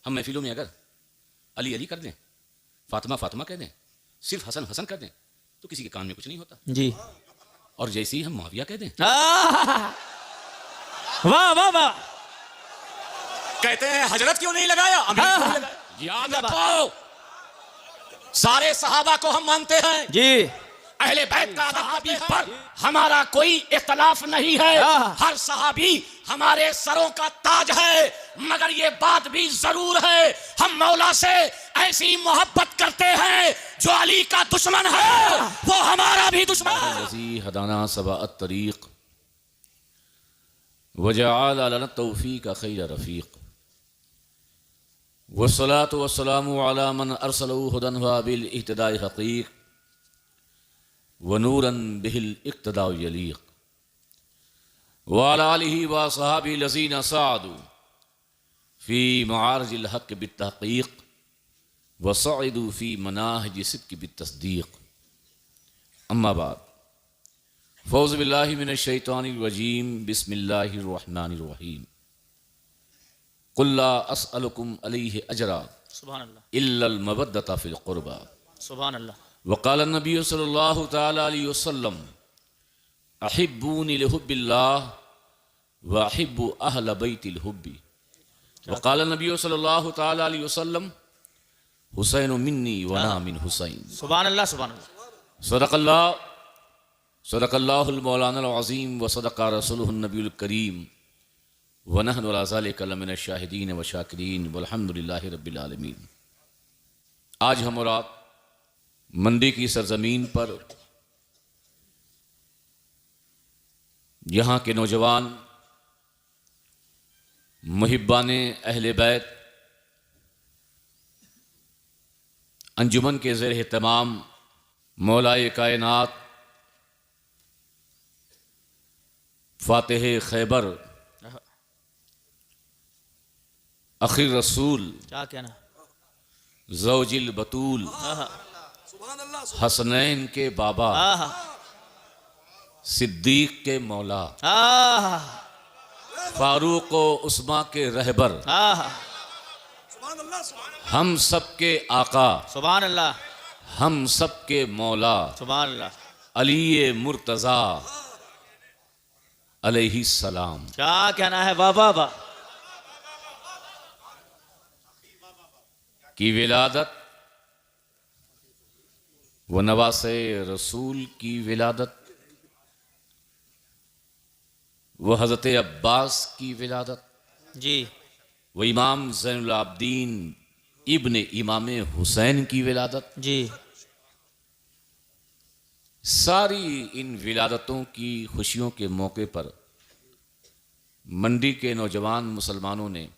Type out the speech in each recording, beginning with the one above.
हम महफिलों में अगर अली अली कर दें, फातिमा फातिमा कह दें, सिर्फ हसन हसन कर दें, तो किसी के कान में कुछ नहीं होता जी। और जैसे ही हम मुआविया कह दें, वाह वाह वाह, कहते हैं हजरत क्यों नहीं लगाया, अमीर क्यों नहीं लगाया। याद रखो, सारे सहाबा को हम मानते हैं जी। अहले बैत का सहाबी पर हमारा कोई इख्तलाफ नहीं है, हर सहाबी हमारे सरों का ताज है। मगर ये बात भी जरूर है, हम मौला से ऐसी मोहब्बत करते हैं जो अली का दुश्मन है वो हमारा भी दुश्मन है। हदाना सबाअत तरीक वजअल लना तौफीक खैर रफीक वस्सलातु वस्सलामु अला मन अरसलहु हुदन व बिल इहतिदाई हकीक व नूरन बिहिल इक्तदा यलीक व अला आलिहि व सहाबी लज़ीना सादू फी मआरजिल हक़ बित्तहक़ीक़ व सअदू फी मनाहिज सिद्क़ बित्तस्दीक़। अम्मा बाद, फ़ौज़ बिल्लाहि मिनश शैतानिर रजीम, बिस्मिल्लाहिर रहमानिर रहीम। कुल ला अस्अलुकुम अलैहि अजरा सुभान अल्लाह, इल्लल मवद्दता फिल क़ुरबा। सुभान अल्लाह। वक़ाल नबी सल्लल्लाहु तआला अलैहि वसल्लम अहिब्बूनी लिहुब्बिल्लाह व अहिब्बु अहल बैतिल हुब्बी। वक़ाल नबी सल्लल्लाहु तआला अलैहि वसल्लम हुसैन मिन्नी व अना मिन हुसैन। सुभान अल्लाह, सुभान अल्लाह। सदक़ल्लाहुल मौलाना अज़ीम व सदक़ा रसूलुहुन नबीयुल करीम व नहनु अला ज़ालिका लमिनश शाहिदीन व शाकिरीन वल्हम्दुलिल्लाहि रब्बिल आलमीन। आज हम और आप मंडी की सरजमीन पर यहाँ के नौजवान मुहिब्बाने अहले बैत अंजुमन के ज़ेर तमाम मौलाए कायनात फातिह खैबर आखिर रसूल क्या कहना, ज़ौजिल बतूल हसनैन के बाबा सिद्दीक के मौला फारूक व उस्मा के रहबर हम सब के आका सुभान अल्लाह, हम सब के मौला सुभान अल्लाह। अली मुर्तज़ा अलैहि सलाम क्या कहना है, वाह वाह वाह। की विलादत व नवासे रसूल की विलादत व हज़रत अब्बास की विलादत जी, व इमाम ज़ैनुल आबदीन इब्न इमाम हुसैन की विलादत, जी। सारी इन विलादतों की खुशियों के मौके पर मंडी के नौजवान मुसलमानों ने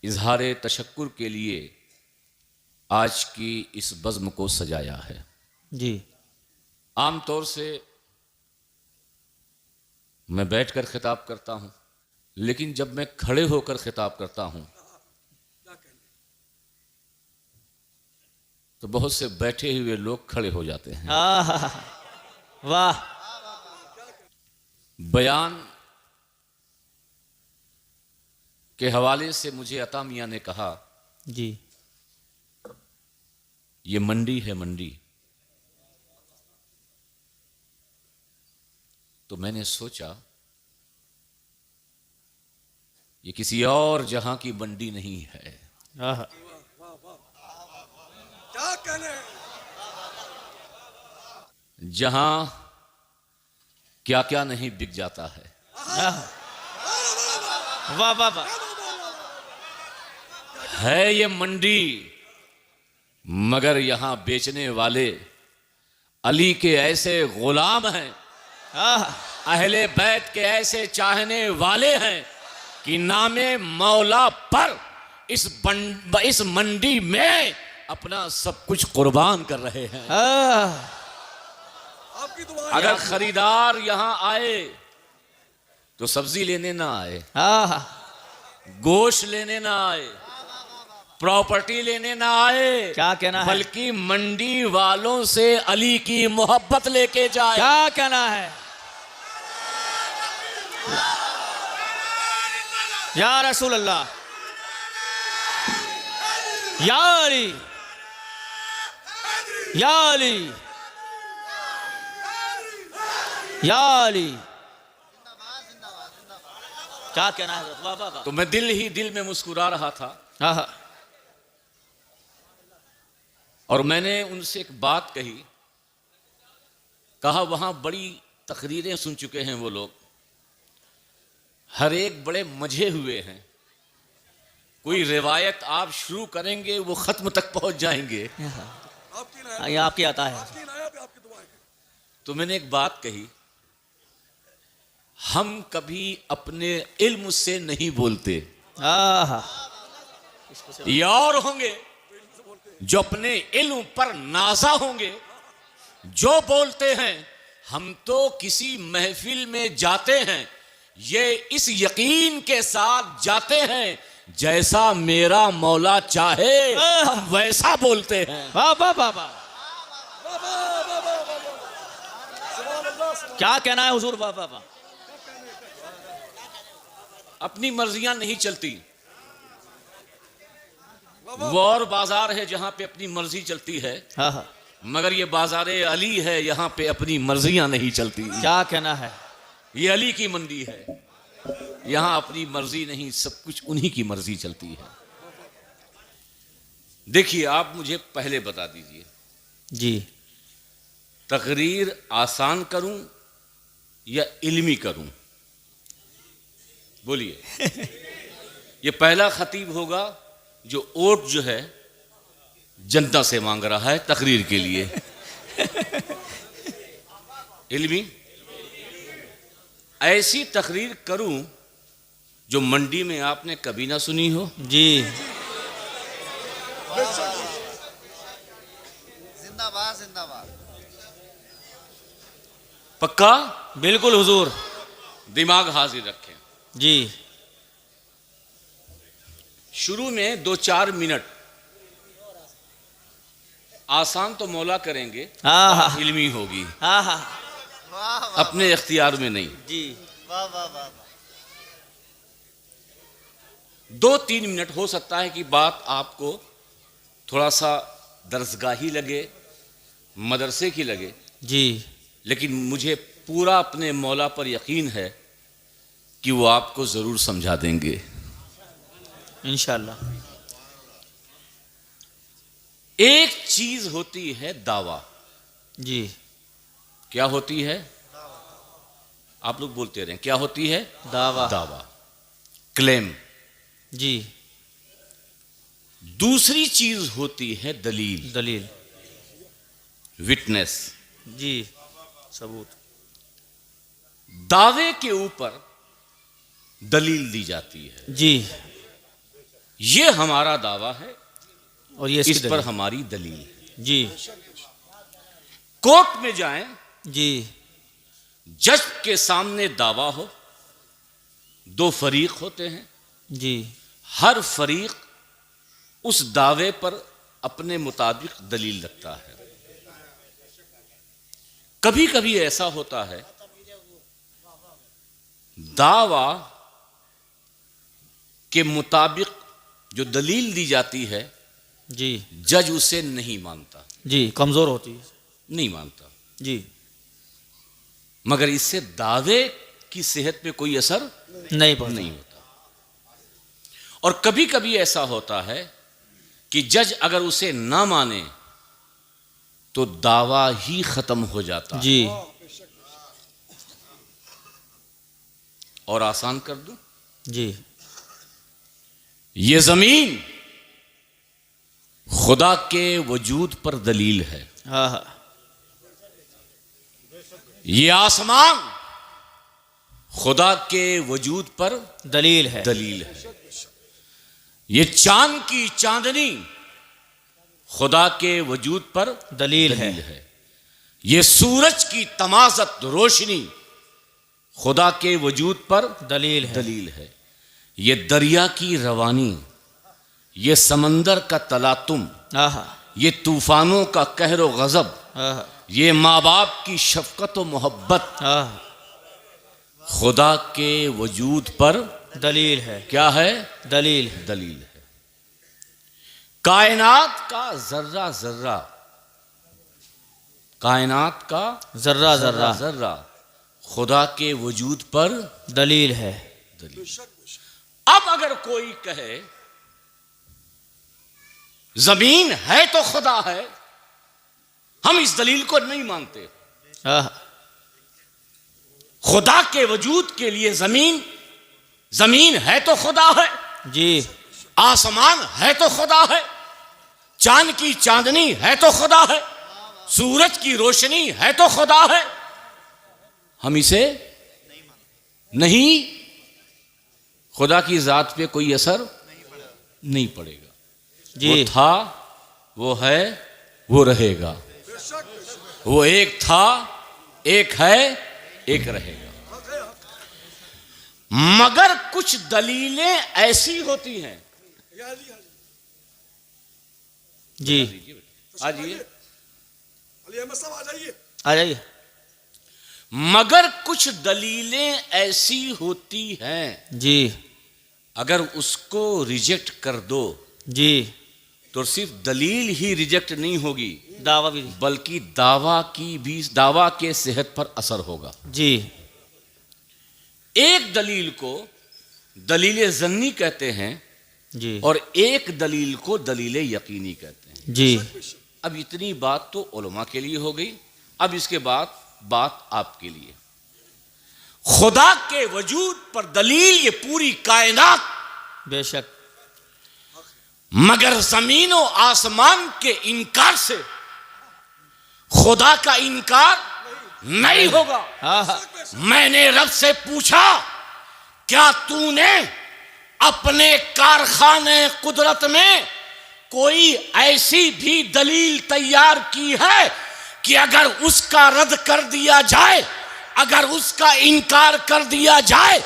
इजहार तशक्कुर के लिए आज की इस बज़्म को सजाया है। जी। आम तौर से मैं बैठकर खिताब करता हूँ, लेकिन जब मैं खड़े होकर खिताब करता हूँ तो बहुत से बैठे हुए लोग खड़े हो जाते हैं। वाह। बयान के हवाले से मुझे अता मियां ने कहा, जी, ये मंडी है मंडी। तो मैंने सोचा ये किसी और जहां की मंडी नहीं है, जहां क्या क्या नहीं बिक जाता है। वाह वाह वाह। है ये मंडी, मगर यहां बेचने वाले अली के ऐसे गुलाम हैं, अहले बैत के ऐसे चाहने वाले हैं कि नामे मौला पर इस मंडी में अपना सब कुछ कुर्बान कर रहे हैं। अगर खरीदार यहां आए तो सब्जी लेने ना आए, गोश्त लेने ना आए, प्रॉपर्टी लेने ना आए, क्या कहना है, बल्कि मंडी वालों से अली की मोहब्बत लेके जाए। क्या कहना है, या रसूल अल्लाह। या अली या अली या अली। क्या कहना है हजरत? वाह वाह वाह। तो मैं दिल ही दिल में मुस्कुरा रहा था हाँ हाँ और मैंने उनसे एक बात कही। कहा वहां बड़ी तकरीरें सुन चुके हैं वो लोग, हर एक बड़े मजे हुए हैं, कोई रिवायत आप शुरू करेंगे वो खत्म तक पहुंच जाएंगे। ये आपकी आता है। तो मैंने एक बात कही, हम कभी अपने इल्म से नहीं बोलते। आहा ये और होंगे जो अपने इल्म पर नाज़ा होंगे, जो बोलते हैं हम तो किसी महफिल में जाते हैं ये इस यकीन के साथ जाते हैं जैसा मेरा मौला चाहे हम वैसा बोलते हैं। वाह वाह वाह वाह। क्या कहना है हुजूर? वाह वाह वाह। अपनी मर्जियां नहीं चलती। वो और बाजार है जहां पे अपनी मर्जी चलती है, हाँ हाँ। मगर ये बाजार अली है, यहां पे अपनी मर्जियां नहीं चलती। क्या कहना है? ये अली की मंडी है, यहां अपनी मर्जी नहीं, सब कुछ उन्हीं की मर्जी चलती है। देखिए, आप मुझे पहले बता दीजिए, जी तकरीर आसान करूं या इल्मी करूं? बोलिए। ये पहला खतीब होगा जो वोट जो है जनता से मांग रहा है तकरीर के लिए। इल्मी ऐसी तकरीर करूं जो मंडी में आपने कभी ना सुनी हो। जी जिंदाबाद जिंदाबाद। पक्का? बिल्कुल हुजूर। दिमाग हाजिर रखें। जी शुरू में 2-4 मिनट आसान तो मौला करेंगे, हाँ हाँ इल्मी होगी, हाँ हाँ। वाह वाह अपने इख्तियार में नहीं। जी वाह वाह वाह। 2-3 मिनट हो सकता है कि बात आपको थोड़ा सा दरसगाही लगे, मदरसे की लगे, जी लेकिन मुझे पूरा अपने मौला पर यकीन है कि वो आपको जरूर समझा देंगे इंशाअल्लाह। एक चीज होती है दावा। जी क्या होती है? आप लोग बोलते रहें, क्या होती है? दावा। दावा, क्लेम। जी दूसरी चीज होती है दलील, दलील। विटनेस। जी सबूत। दावे के ऊपर दलील दी जाती है। जी ये हमारा दावा है, और ये इस इसकी पर दलील। हमारी दलील है। जी कोर्ट में जाएं, जी जज के सामने दावा हो, 2 फरीक होते हैं, जी हर फरीक उस दावे पर अपने मुताबिक दलील रखता है। कभी कभी ऐसा होता है दावा के मुताबिक जो दलील दी जाती है जी जज उसे नहीं मानता, जी कमजोर होती है। नहीं मानता, जी मगर इससे दावे की सेहत पे कोई असर नहीं पड़ता। नहीं होता। और कभी कभी ऐसा होता है कि जज अगर उसे ना माने तो दावा ही खत्म हो जाता है। जी और आसान कर दूं, जी ये जमीन खुदा के वजूद पर दलील है, हाँ हाँ। ये आसमान खुदा के वजूद पर दलील है। दलील है, ये चांद की चांदनी खुदा के वजूद पर दलील है। ये सूरज की तमाज़त रोशनी खुदा के वजूद पर दलील है। दलील है। ये दरिया की रवानी, ये समंदर का तलातुम, हाँ ये तूफानों का कहर व गजब, हाँ ये माँ बाप की शफकत व मोहब्बत हाँ। खुदा के वजूद पर दलील है। क्या है? दलील है। दलील है। कायनात का जर्रा जर्रा, कायनात का जर्रा जर्रा जर्रा खुदा के वजूद पर दलील है। अब अगर कोई कहे जमीन है तो खुदा है, हम इस दलील को नहीं मानते। खुदा के वजूद के लिए जमीन है तो खुदा है जी, आसमान है तो खुदा है, चांद की चांदनी है तो खुदा है, सूरज की रोशनी है तो खुदा है। हम इसे नहीं, खुदा की जात पे कोई असर नहीं पड़ेगा। जी। वो था, वो है, वो रहेगा। वो एक था, एक है, एक रहेगा। मगर कुछ दलीलें ऐसी होती हैं। जी, आ जाइए, आ जाइए। मगर कुछ दलीलें ऐसी होती हैं, जी अगर उसको रिजेक्ट कर दो जी, तो सिर्फ दलील ही रिजेक्ट नहीं होगी, दावा भी। बल्कि दावा के सेहत पर असर होगा। जी एक दलील को दलील जन्नी कहते हैं जी और एक दलील को दलील यकीनी कहते हैं। जी। अब इतनी बात तो उलमा के लिए हो गई। अब इसके बाद बात आपके लिए। खुदा के वजूद पर दलील ये पूरी कायनात, बेशक। मगर जमीन और आसमान के इनकार से खुदा का इनकार नहीं होगा। हाँ, मैंने रब से पूछा, क्या तूने अपने कारखाने कुदरत में कोई ऐसी भी दलील तैयार की है कि अगर उसका रद्द कर दिया जाए, अगर उसका इनकार कर दिया जाए,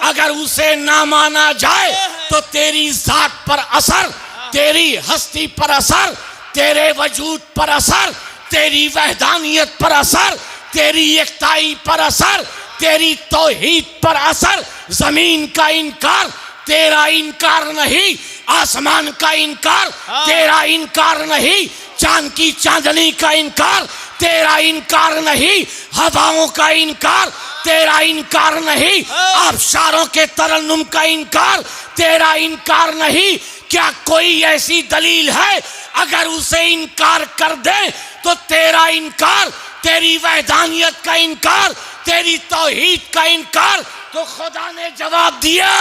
अगर उसे ना माना जाए तो तेरी जात पर असर, तेरी हस्ती पर असर, तेरे वजूद पर असर, तेरी वहदानियत पर असर, तेरी एकताई पर असर, तेरी तौहीद पर असर। जमीन का इनकार तेरा इनकार नहीं, आसमान का इनकार तेरा इनकार नहीं, चांद की चांदनी का इनकार तेरा इनकार नहीं, हवाओं का इनकार तेरा इनकार नहीं, आबशारों के तरन्नुम का इनकार तेरा इनकार नहीं। क्या कोई ऐसी दलील है अगर उसे इनकार कर दे तो तेरा इनकार, तेरी वहदानियत का इनकार, तेरी तौहीद का इनकार? तो खुदा ने जवाब दिया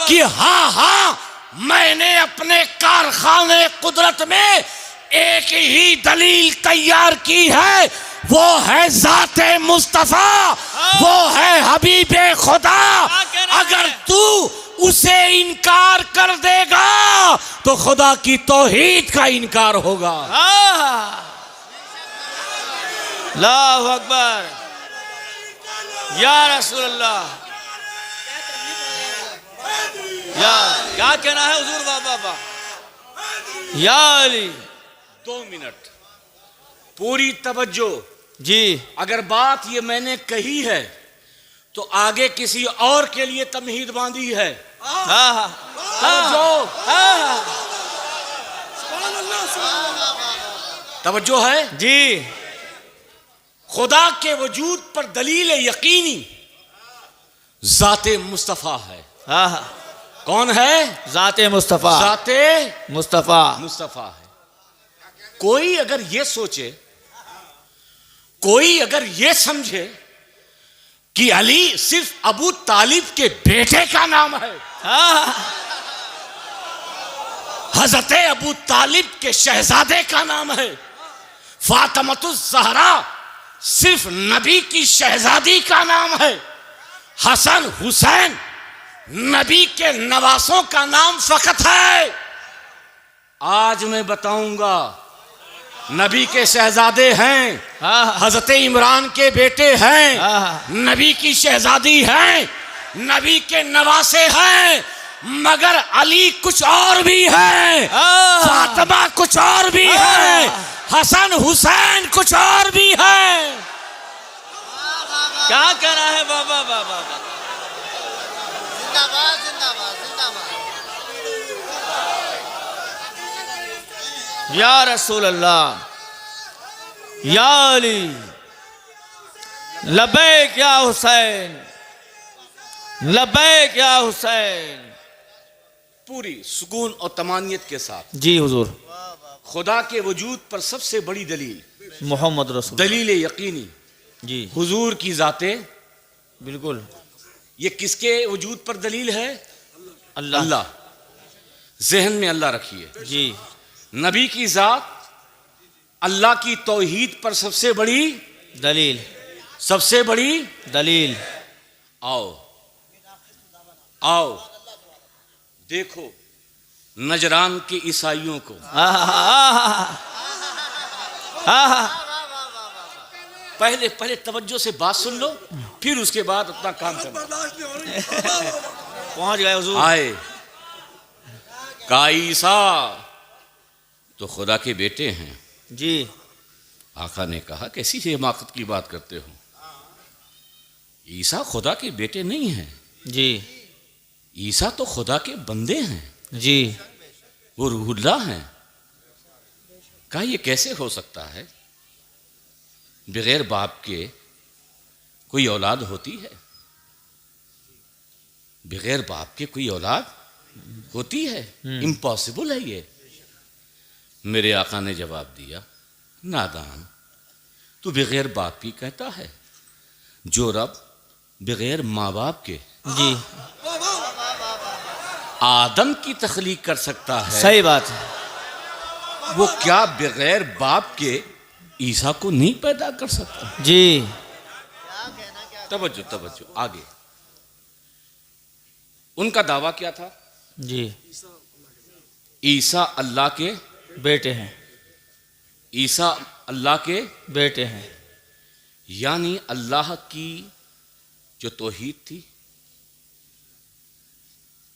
कि हाँ हाँ, मैंने अपने कारखाने कुदरत में एक ही दलील तैयार की है, वो है जाते मुस्तफा, वो है हबीबे खुदा। अगर तू उसे इनकार कर देगा तो खुदा की तौहीद का इनकार होगा। अल्लाहु अकबर, या रसूल अल्लाह। या क्या कहना है हुजूर बाबा? या अली। 2 मिनट पूरी तवज्जो जी। अगर बात ये मैंने कही है तो आगे किसी और के लिए तमहीद बांधी है। तवज्जो है जी। खुदा के वजूद पर दलील यकीनी जाते मुस्तफा है। कौन है? जाते मुस्तफा। जाते मुस्तफा मुस्तफा है। कोई अगर ये सोचे, कोई अगर ये समझे कि अली सिर्फ अबू तालिब के बेटे का नाम है, हजरत अबू तालिब के शहजादे का नाम है, फातिमतुज ज़हरा सिर्फ नबी की शहजादी का नाम है, हसन हुसैन नबी के नवासों का नाम फकत है। आज मैं बताऊंगा, नबी के शहजादे हैं, हजरत इमरान के बेटे हैं, नबी की शहजादी हैं, नबी के नवासे हैं, मगर अली कुछ और भी है, फातिमा कुछ और भी है, हसन हुसैन कुछ और भी है। क्या कहना है बाबा? जिंदाबाद जिंदाबाद जिंदाबाद। या रसूल अल्लाह, या अली, लब्बैक या हुसैन, लब्बैक या हुसैन। पूरी सुकून और तमानियत के साथ जी हुजूर। खुदा के वजूद पर सबसे बड़ी दलील, मोहम्मद रसूल, दलील यकीनी जी हुजूर की जाते। बिल्कुल। ये किसके वजूद पर दलील है? अल्लाह। अल्लाह। जहन में अल्लाह रखिए। जी। नबी की जात अल्लाह की तौहीद पर सबसे बड़ी दलील, सबसे बड़ी दलील। आओ आओ देखो नजरान के ईसाइयों को। पहले पहले तवज्जो से बात सुन लो, फिर उसके बाद अपना काम करना। पहुंच गए हुजूर। आए का ईसा तो खुदा के बेटे हैं। जी। आका ने कहा कैसी हिमाकत की बात करते हो, ईसा खुदा के बेटे नहीं हैं। जी। ईसा तो खुदा के बंदे हैं। जी। वो रूहुल्लाह हैं। कहा ये कैसे हो सकता है? बगैर बाप के कोई औलाद होती है? बगैर बाप के कोई औलाद होती है? इम्पॉसिबल है ये। मेरे आका ने जवाब दिया, नादान, तू बगैर बाप की कहता है? जो रब बगैर माँ बाप के जी आदम की तख्लीक कर सकता है, सही बात है। वो क्या बगैर बाप के ईसा को नहीं पैदा कर सकता? जी। तवज्जो तवज्जो आगे। उनका दावा क्या था? जी। ईसा अल्लाह के बेटे हैं। ईसा अल्लाह के बेटे हैं। यानी अल्लाह की जो तौहीद थी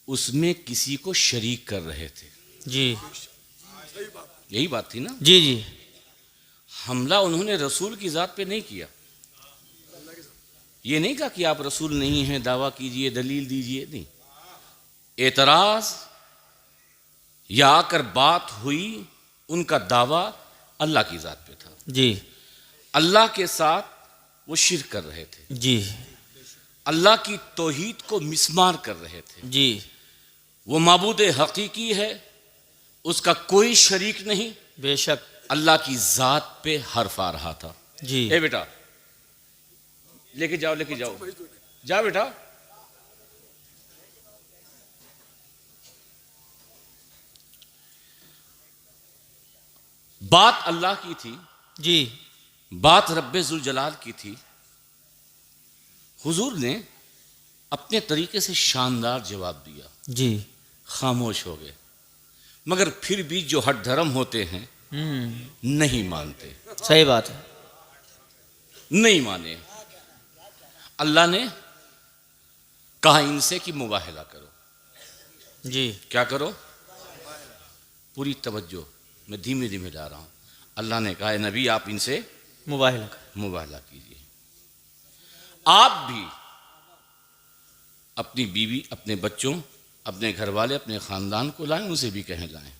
उसमें किसी को शरीक कर रहे थे। जी। यही बात थी ना? जी जी। हमला उन्होंने रसूल की जात पे नहीं किया। ये नहीं कहा कि आप रसूल नहीं हैं, दावा कीजिए, दलील दीजिए, नहीं। एतराज या आकर बात हुई, उनका दावा अल्लाह की जात पे था। जी। अल्लाह के साथ वो शिर्क कर रहे थे। जी। अल्लाह की तौहीद को मिसमार कर रहे थे। जी। वो माबूद हकीकी है, उसका कोई शरीक नहीं। बेशक। अल्लाह की जात पे हर्फ आ रहा था। जी। ए बेटा लेके जाओ, लेके जाओ, जा बेटा। बात अल्लाह की थी। जी। बात रब्बे जुल जलाल की थी। हुजूर ने अपने तरीके से शानदार जवाब दिया। जी। खामोश हो गए। मगर फिर भी जो हट धर्म होते हैं नहीं मानते। सही बात है। नहीं माने। अल्लाह ने कहा इनसे कि मुबाहला करो। जी। क्या करो? पूरी तवज्जो, मैं धीमे धीमे जा रहा हूं। अल्लाह ने कहा नबी आप इनसे मुबाहला कीजिए। आप भी अपनी बीवी, अपने बच्चों, अपने घर वाले, अपने खानदान को लाएं, उनसे भी कहें लाएं।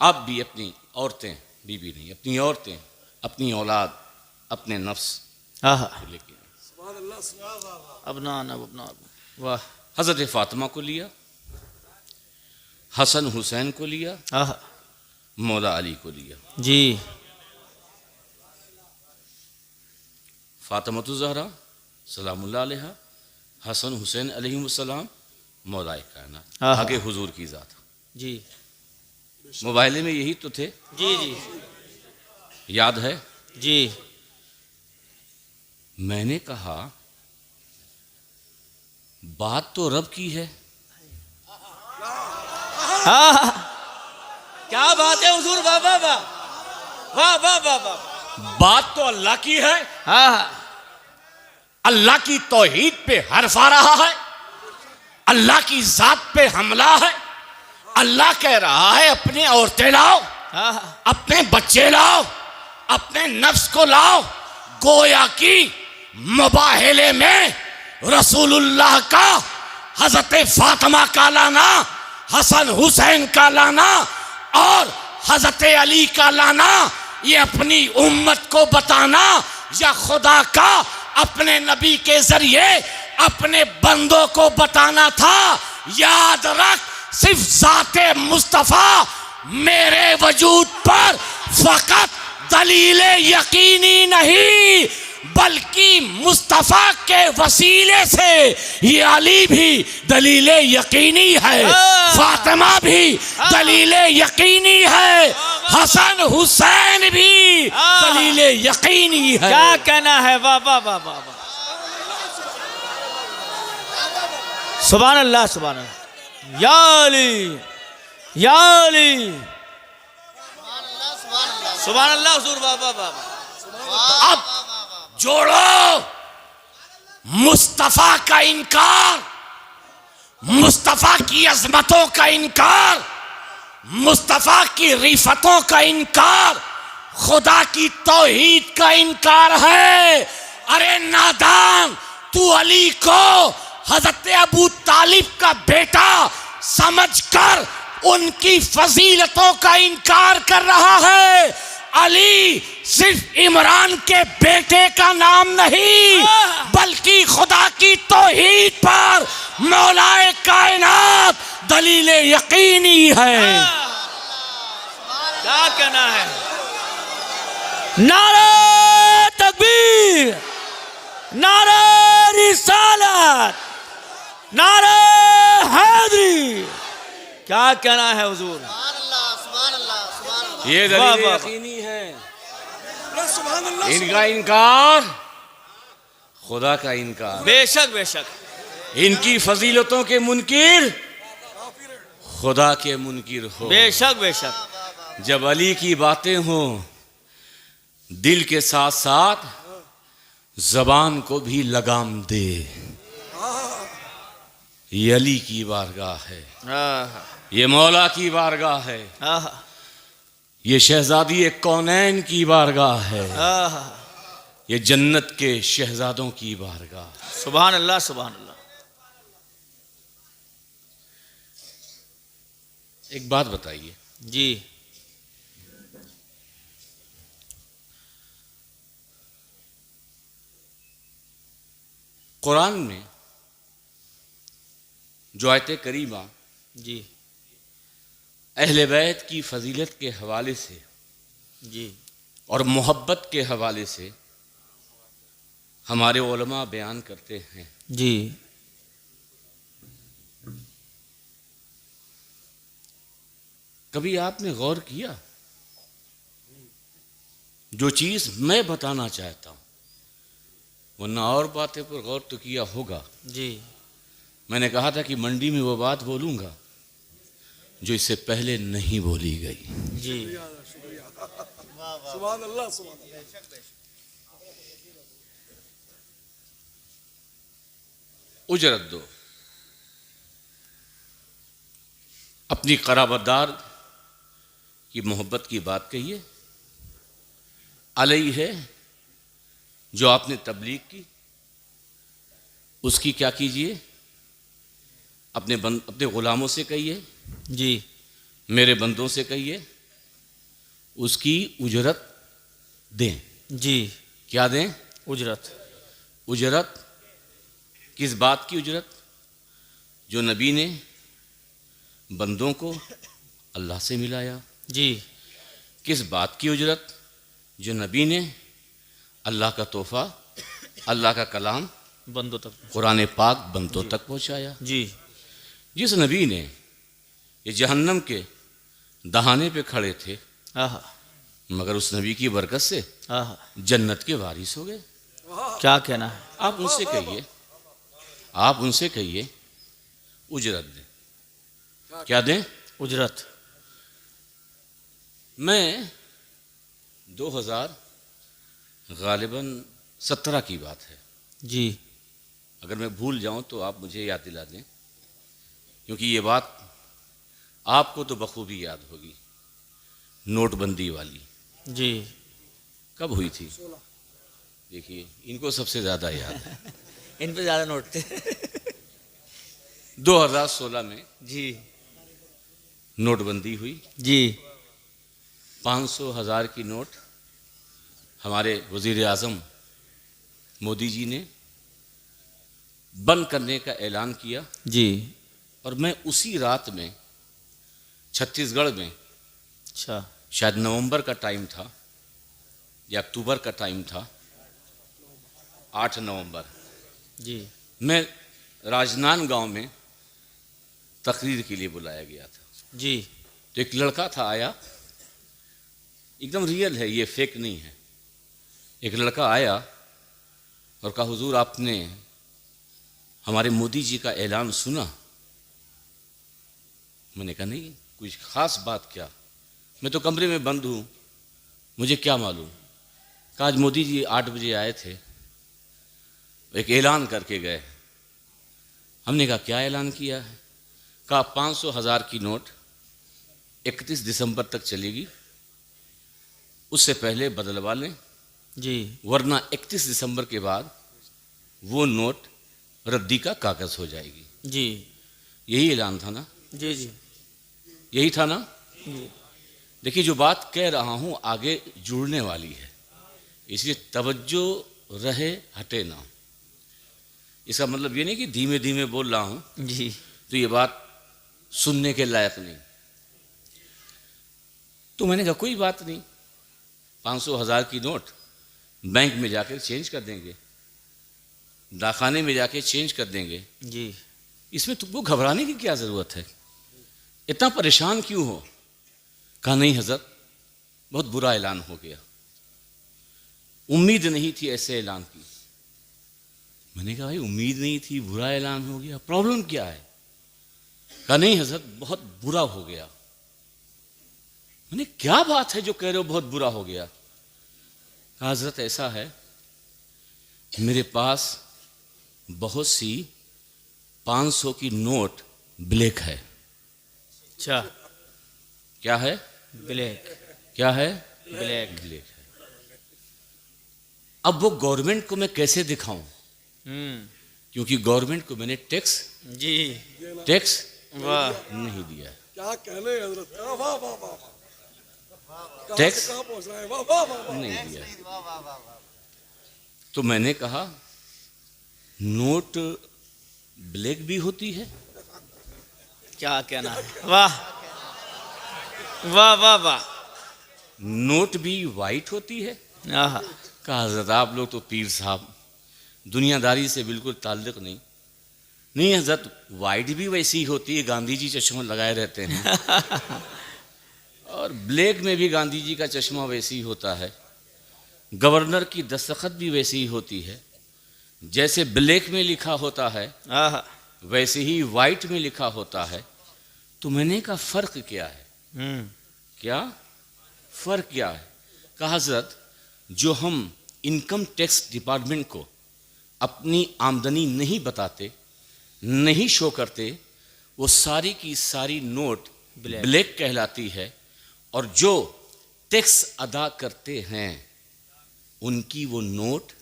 आप भी अपनी औरतें, बीवी नहीं, अपनी औरतें, अपनी औलाद, अपने नफ्स को लेके अपना वाह। हजरत फातिमा को लिया, हसन हुसैन को लिया, मौला अली को लिया। जी। फातिमतु ज़हरा सलामुल्लाह अलैहा, हसन हुसैन अलैहिमुस्सलाम, मौला कायनात, आगे हुजूर की जात। जी। मोबाइल में यही तो थे। जी जी। याद है? जी। मैंने कहा बात तो रब की है। क्या बात है हुजूर, वाह वाह वाह वाह वाह वाह वाह। बात तो अल्लाह की है। हाँ। अल्लाह की तौहीद पे हर्फ आ रहा है, अल्लाह की जात पे हमला है। अल्लाह कह रहा है अपने औरतें लाओ, अपने बच्चे लाओ, अपने नफ्स को लाओ। गोया की मुबाहले में रसूलुल्लाह का, हजरत फातिमा का लाना, हसन हुसैन का लाना और हजरत अली का लाना ये अपनी उम्मत को बताना या खुदा का अपने नबी के जरिए अपने बंदों को बताना था। याद रख, सिर्फ जाते मुस्तफा मेरे वजूद पर फकत दलील यकीनी नहीं, बल्कि मुस्तफा के वसीले से ये अली भी दलील यकीनी है, फातिमा भी दलील यकीनी है, हसन हुसैन भी दलील यकीनी है। क्या कहना है? वाह वाह वाह वाह वाह, सुभान अल्लाह सुभान अल्लाह। या अली या अली, सुभान अल्लाह हुजूर, वाह वाह वाह। अब जोड़ो मुस्तफा का इनकार, मुस्तफा की अजमतों का इनकार, मुस्तफा की रिफतों का इनकार, खुदा की तौहीद का इनकार है। अरे नादान, तू अली को हजरत अबू तालिब का बेटा समझकर उनकी फजीलतों का इनकार कर रहा है। अली सिर्फ इमरान के बेटे का नाम नहीं, बल्कि खुदा की तौहीद पर मौलाए कायनात दलील यकीनी है। क्या कहना है? नारे तकबीर, नारे रिसालत, नारे हैदरी। क्या कहना है हुजूर? ये वाह, दलील वाह, यकीनी है। इनका इनकार खुदा का इनकार, बेशक बेशक। इनकी फजीलतों के मुनकिर खुदा के मुनकिर हो। बेशक बेशक। जब अली की बातें हो, दिल के साथ साथ जबान को भी लगाम दे। ये अली की बारगाह है, ये मौला की बारगाह है, ये शहजादी कौनैन की बारगाह है, ये जन्नत के शहजादों की बारगाह। सुभान अल्लाह सुभान अल्लाह। एक बात बताइए जी, कुरान में जो आयत करीमा जी अहले बैत की फजीलत के हवाले से जी और मोहब्बत के हवाले से हमारे उलमा बयान करते हैं, जी, कभी आपने गौर किया? जो चीज मैं बताना चाहता हूं, वरना और बातें पर गौर तो किया होगा। जी, मैंने कहा था कि मंडी में वो बात बोलूंगा जो इससे पहले नहीं बोली गई। जी, उजरत दो, अपनी कराबतदार की मोहब्बत की बात कहिए। अलई है जो आपने तबलीग की, उसकी क्या कीजिए? अपने गुलामों से कहिए, जी, मेरे बंदों से कहिए, उसकी उजरत दें। जी, क्या दें? उजरत। उजरत किस बात की उजरत? जो नबी ने बंदों को अल्लाह से मिलाया। जी, किस बात की उजरत? जो नबी ने अल्लाह का तोहफा, अल्लाह का कलाम बंदों तक। कुरान पाक बंदों तक पहुंचाया। जी, जिस नबी ने ये जहन्नम के दहाने पे खड़े थे, आहा, मगर उस नबी की बरकत से आहा, जन्नत के वारिस हो गए। क्या कहना है? आप उनसे कहिए, आप उनसे कहिए उजरत दें। क्या दें? उजरत। मैं 2000 गालिबन 17 की बात है, जी, अगर मैं भूल जाऊं तो आप मुझे याद दिला दें, क्योंकि ये बात आपको तो बखूबी याद होगी। नोटबंदी वाली जी, कब हुई थी? देखिए, इनको सबसे ज़्यादा याद है। इन पे ज्यादा नोट थे। 2016 में जी, नोटबंदी हुई। जी, 500 हज़ार की नोट हमारे वज़ीर आज़म मोदी जी ने बंद करने का ऐलान किया जी। और मैं उसी रात में छत्तीसगढ़ में, अच्छा। शायद नवंबर का टाइम था या अक्टूबर का टाइम था, 8 नवंबर, जी मैं राजनांदगांव में तकरीर के लिए बुलाया गया था। जी। तो एक लड़का था आया, एकदम रियल है ये, फेक नहीं है। एक लड़का आया और कहा, हुजूर आपने हमारे मोदी जी का ऐलान सुना? मैंने कहा नहीं, कुछ खास बात क्या? मैं तो कमरे में बंद हूँ, मुझे क्या मालूम। कहा आज मोदी जी 8 बजे आए थे, एक ऐलान करके गए। हमने कहा क्या ऐलान किया है? कहा 500 हज़ार की नोट 31 दिसंबर तक चलेगी, उससे पहले बदलवा लें, जी। वरना 31 दिसंबर के बाद वो नोट रद्दी का कागज़ हो जाएगी। जी यही ऐलान था ना? जी। जी यही था ना? जी। देखिए, जो बात कह रहा हूँ आगे जुड़ने वाली है, इसलिए तवज्जो रहे, हटे ना। इसका मतलब ये नहीं कि धीमे धीमे बोल रहा हूँ जी। तो ये बात सुनने के लायक नहीं। तो मैंने कहा कोई बात नहीं, 500 हज़ार की नोट बैंक में जाकर चेंज कर देंगे, डाकखाने में जाके चेंज कर देंगे, जी। इसमें तुमको घबराने की क्या ज़रूरत है, इतना परेशान क्यों हो? कहा नहीं हज़रत, बहुत बुरा ऐलान हो गया, उम्मीद नहीं थी ऐसे ऐलान की। मैंने कहा भाई उम्मीद नहीं थी, बुरा ऐलान हो गया, प्रॉब्लम क्या है? कहा नहीं हज़रत, बहुत बुरा हो गया। मैंने क्या बात है जो कह रहे हो बहुत बुरा हो गया? कहा हज़रत ऐसा है, मेरे पास बहुत सी 500 की नोट ब्लैक है। अच्छा। क्या है? ब्लैक। क्या है? ब्लैक। ब्लैक है। अब वो गवर्नमेंट को मैं कैसे दिखाऊं? क्योंकि गवर्नमेंट को मैंने टैक्स वाह। नहीं दिया है। क्या कहने हजरत, वाह वाह वाह, टैक्स कहाँ पहुंच रहे हैं, वाह वाह वाह वाह। नहीं दिया है। वाह वाह वाह वाह। तो मैंने कहा नोट ब्लैक भी होती है? क्या कहना है, वाह वाह वाह वाह। नोट भी वाइट होती है? आहा। कहा हज़रत आप लोग तो पीर साहब, दुनियादारी से बिल्कुल ताल्लुक़ नहीं। नहीं हज़रत, वाइट भी वैसी ही होती है, गांधी जी चश्मा लगाए रहते हैं और ब्लैक में भी गांधी जी का चश्मा वैसे ही होता है, गवर्नर की दस्तखत भी वैसी ही होती है, जैसे ब्लैक में लिखा होता है आहा। वैसे ही वाइट में लिखा होता है। तो मैंने कहा फ़र्क क्या है? क्या फ़र्क क्या है? कहा हज़रत, जो हम इनकम टैक्स डिपार्टमेंट को अपनी आमदनी नहीं बताते, नहीं शो करते, वो सारी की सारी नोट ब्लैक कहलाती है, और जो टैक्स अदा करते हैं उनकी वो नोट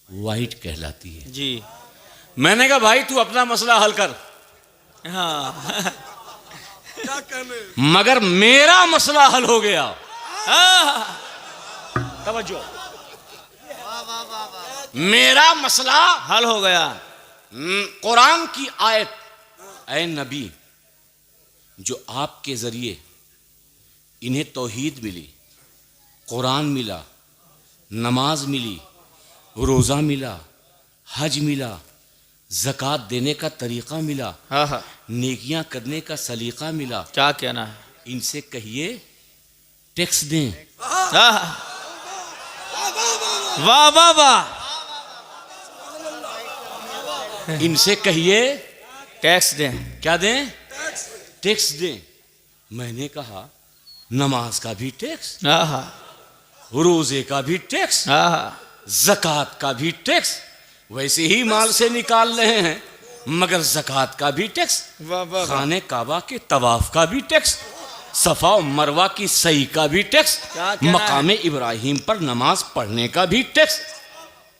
वाइट कहलाती है। जी। मैंने कहा भाई तू अपना मसला हल कर, हाँ। क्या कहने, मगर मेरा मसला हल हो गया। तवज्जो, वाह वाह वाह वाह। मेरा मसला हल हो गया। कुरान की आयत, ऐ नबी, जो आपके जरिए इन्हें तौहीद मिली, कुरान मिला, नमाज मिली, रोज़ा मिला, हज मिला, ज़कात देने का तरीक़ा मिला, आहा। नेकियां करने का सलीक़ा मिला, क्या कहना है, इनसे कहिए टैक्स दें। आहा। वाह वाह वाह। इनसे कहिए टैक्स दें। क्या दें? टैक्स दें। मैंने कहा नमाज का भी टैक्स, आहा। रोजे का भी टैक्स, आहा। ज़कात का भी टैक्स, वैसे ही माल से निकाल रहे हैं मगर ज़कात का भी टैक्स, वाह वाह वाह। खाने काबा के तवाफ का भी टैक्स, सफ़ा और मरवा की सही का भी टैक्स, क्या कहना है? मकाम इब्राहिम पर नमाज पढ़ने का भी टैक्स,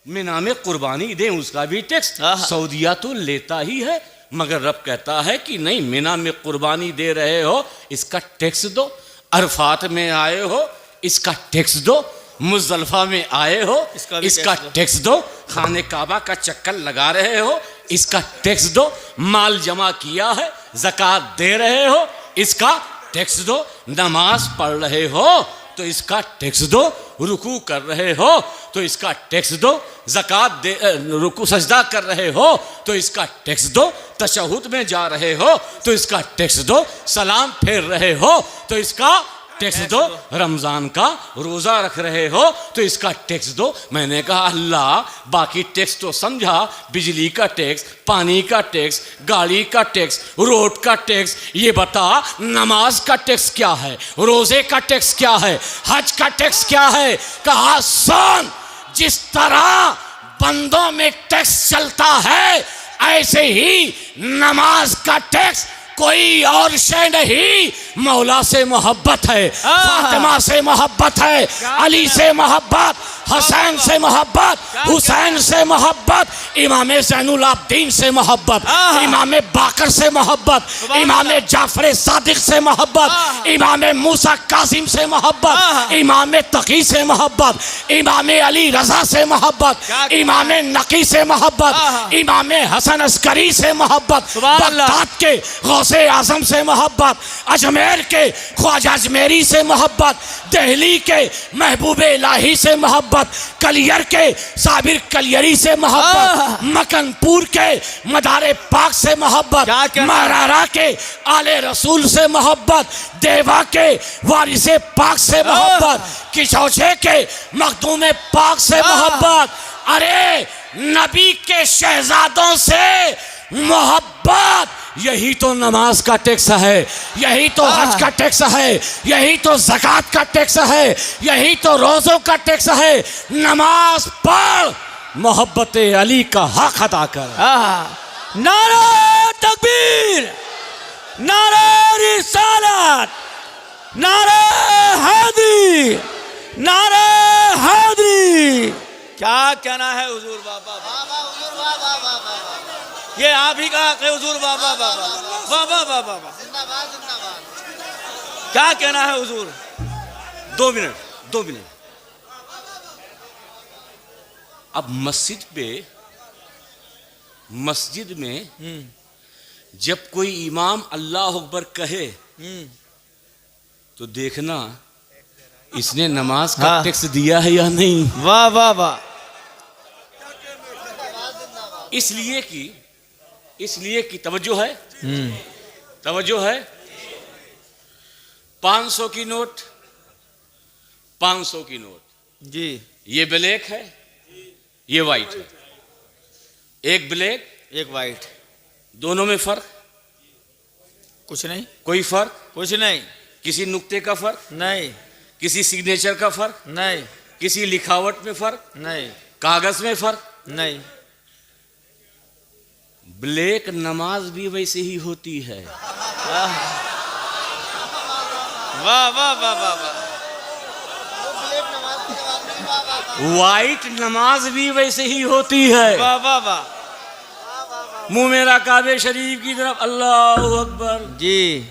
मिना में कुर्बानी दें उसका भी टैक्स। आहा। सऊदिया तो लेता ही है मगर रब कहता है कि नहीं, मिना में कुर्बानी दे रहे हो इसका टैक्स दो। अरफात में आए हो, इसका टैक्स दो। मुजदलफा में आए हो, इसका टैक्स दो। खाने काबा का चक्कर लगा रहे हो, इसका टैक्स दो। माल जमा किया है, ज़कात दे रहे हो, इसका टैक्स दो। नमाज पढ़ रहे हो तो इसका टैक्स दो। रुकू कर रहे हो तो इसका टैक्स दो। ज़कात दे रुकू सजदा कर रहे हो तो इसका टैक्स दो। तशहुद में जा रहे हो तो इसका टैक्स दो। सलाम फेर रहे हो तो इसका टैक्स दो। रमज़ान का रोज़ा रख रहे हो तो इसका टैक्स दो। मैंने कहा अल्लाह बाकी टैक्स तो समझा, बिजली का टैक्स, पानी का टैक्स, गाड़ी का टैक्स, रोड का टैक्स, ये बता नमाज का टैक्स क्या है, रोज़े का टैक्स क्या है, हज का टैक्स क्या है। कहा सुन, जिस तरह बंदों में टैक्स चलता है ऐसे ही नमाज का टैक्स कोई और शय नहीं। मौला से मोहब्बत है, फातिमा से मोहब्बत है, अली से मोहब्बत, हसैन से मोहब्बत, हुसैन से मोहब्बत, इमाम ज़ैनुल आबिदीन से मोहब्बत, इमाम बाकर से मोहब्बत, इमाम जाफर सादिक से मोहब्बत, इमाम मूसा कासिम से मोहब्बत, इमाम तकी से मोहब्बत, इमाम अली रजा से मोहब्बत, इमाम नकी से मोहब्बत, इमाम हसन अस्करी से मोहब्बत, बगदाद के गौसे आजम से मोहब्बत, अजमेर के ख्वाजा अजमेरी से मोहब्बत, दिल्ली के महबूब इलाही से मोहब्बत, कलियर के साबिर कलियरी से मोहब्बत, मकनपुर के मदारे पाक से मोहब्बत, मरारा के आले रसूल से मोहब्बत, देवा के वारिसे पाक से मोहब्बत, किशौछे के मखदूम पाक से मोहब्बत, अरे नबी के शहजादों से मोहब्बत। यही तो नमाज का टैक्स है, यही तो हज का टैक्स है, यही तो ज़कात का टैक्स है, यही तो रोज़ों का टैक्स है। नमाज पढ़, मोहब्बत अली का हक अदा कर। नारे तकबीर, नारे रिसालत, नारे हैदरी, नारे हैदरी। क्या कहना है हुजूर बाबा? ये आप ही कहा कि हुजूर बाबा बाबा बाबा बाबा बाबा। क्या कहना है हुजूर? 2 मिनट। अब मस्जिद में जब कोई इमाम अल्लाह अकबर कहे तो देखना इसने नमाज का टैक्स दिया है या नहीं। वाह वाह वाह। इसलिए कि तवज्जो है, तवज्जो है। 500 की नोट, 500 की नोट जी, ये ब्लैक है, ये वाइट है। एक ब्लैक एक वाइट, दोनों में फर्क कुछ नहीं, कोई फर्क कुछ नहीं, किसी नुक्ते का फर्क नहीं, किसी सिग्नेचर का फर्क नहीं, किसी लिखावट में फर्क नहीं, कागज में फर्क नहीं। ब्लैक नमाज भी वैसे ही होती है। वाह वाह वाह वाह वाह। वाइट नमाज भी वैसे ही होती है। वाह वाह वाह। मुंह मेरा काबे शरीफ की तरफ, अल्लाहु अकबर जी।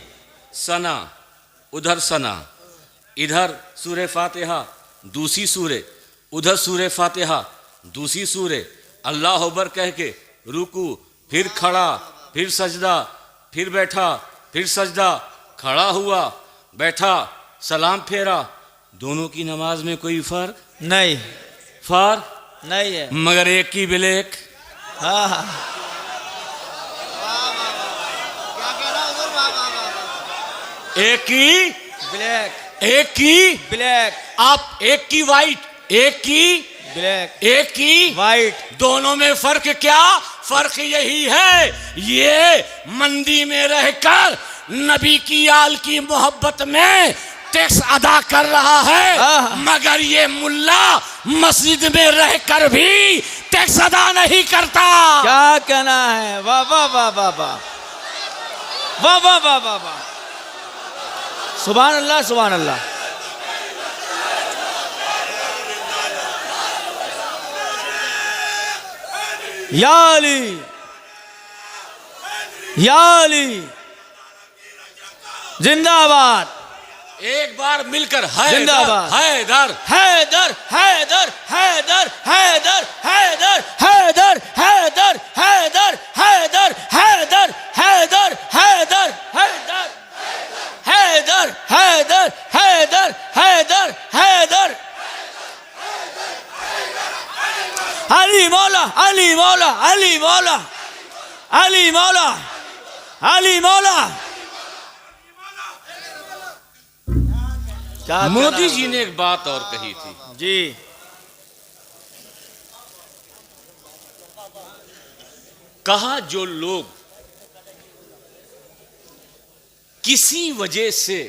सना, उधर सना, इधर सूरे फातिहा, दूसरी सूरे, उधर सूरे फातिहा, दूसरी सूरे, अल्लाह अकबर कह के रुकू, फिर खड़ा, फिर सजदा, फिर बैठा, फिर सजदा, खड़ा हुआ, बैठा, सलाम फेरा। दोनों की नमाज में कोई फर्क नहीं, फर्क नहीं है, मगर एक की ब्लैक। हाँ। एक की ब्लैक, एक की ब्लैक, आप एक की वाइट, एक की ब्लैक, एक की वाइट। दोनों में फर्क क्या? फर्क यही है, ये मंदी में रहकर नबी की आल की मोहब्बत में टैक्स अदा कर रहा है, मगर ये मुल्ला मस्जिद में रहकर भी टैक्स अदा नहीं करता। क्या कहना है? वाह वाह वाह वाह वाह वाह वाह वाह वाह वाह। सुभान अल्लाह, सुभान अल्लाह। या अली, या अली जिंदाबाद, एक बार मिलकर हैदर जिंदाबाद। हैदर हैदर हैदर हैदर हैदर हैदर हैदर हैदर हैदर हैदर हैदर हैदर हैदर हैदर हैदर हैदर हैदर हैदर हैदर अली मौला अली मौला अली मौला अली मौला अली मौला। क्या मोदी जी ने एक बात और कही थी, जी कहा जो लोग किसी वजह से,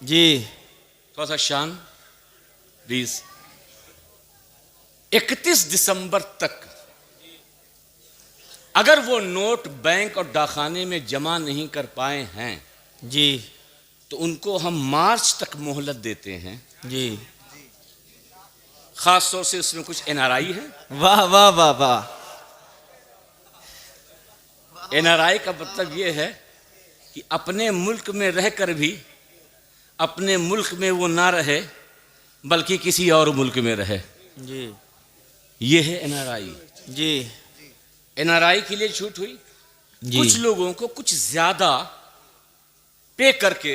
जी थोड़ा सा शान प्लीज, 31 दिसंबर तक अगर वो नोट बैंक और डाकखाने में जमा नहीं कर पाए हैं जी तो उनको हम मार्च तक मोहलत देते हैं। जी खास तौर से उसमें कुछ एनआरआई है। वाह वाह वाह वाह। एनआरआई का मतलब ये है कि अपने मुल्क में रहकर भी अपने मुल्क में वो ना रहे बल्कि किसी और मुल्क में रहे, जी ये है एनआरआई। जी एनआरआई के लिए छूट हुई। जी कुछ लोगों को कुछ ज्यादा पे करके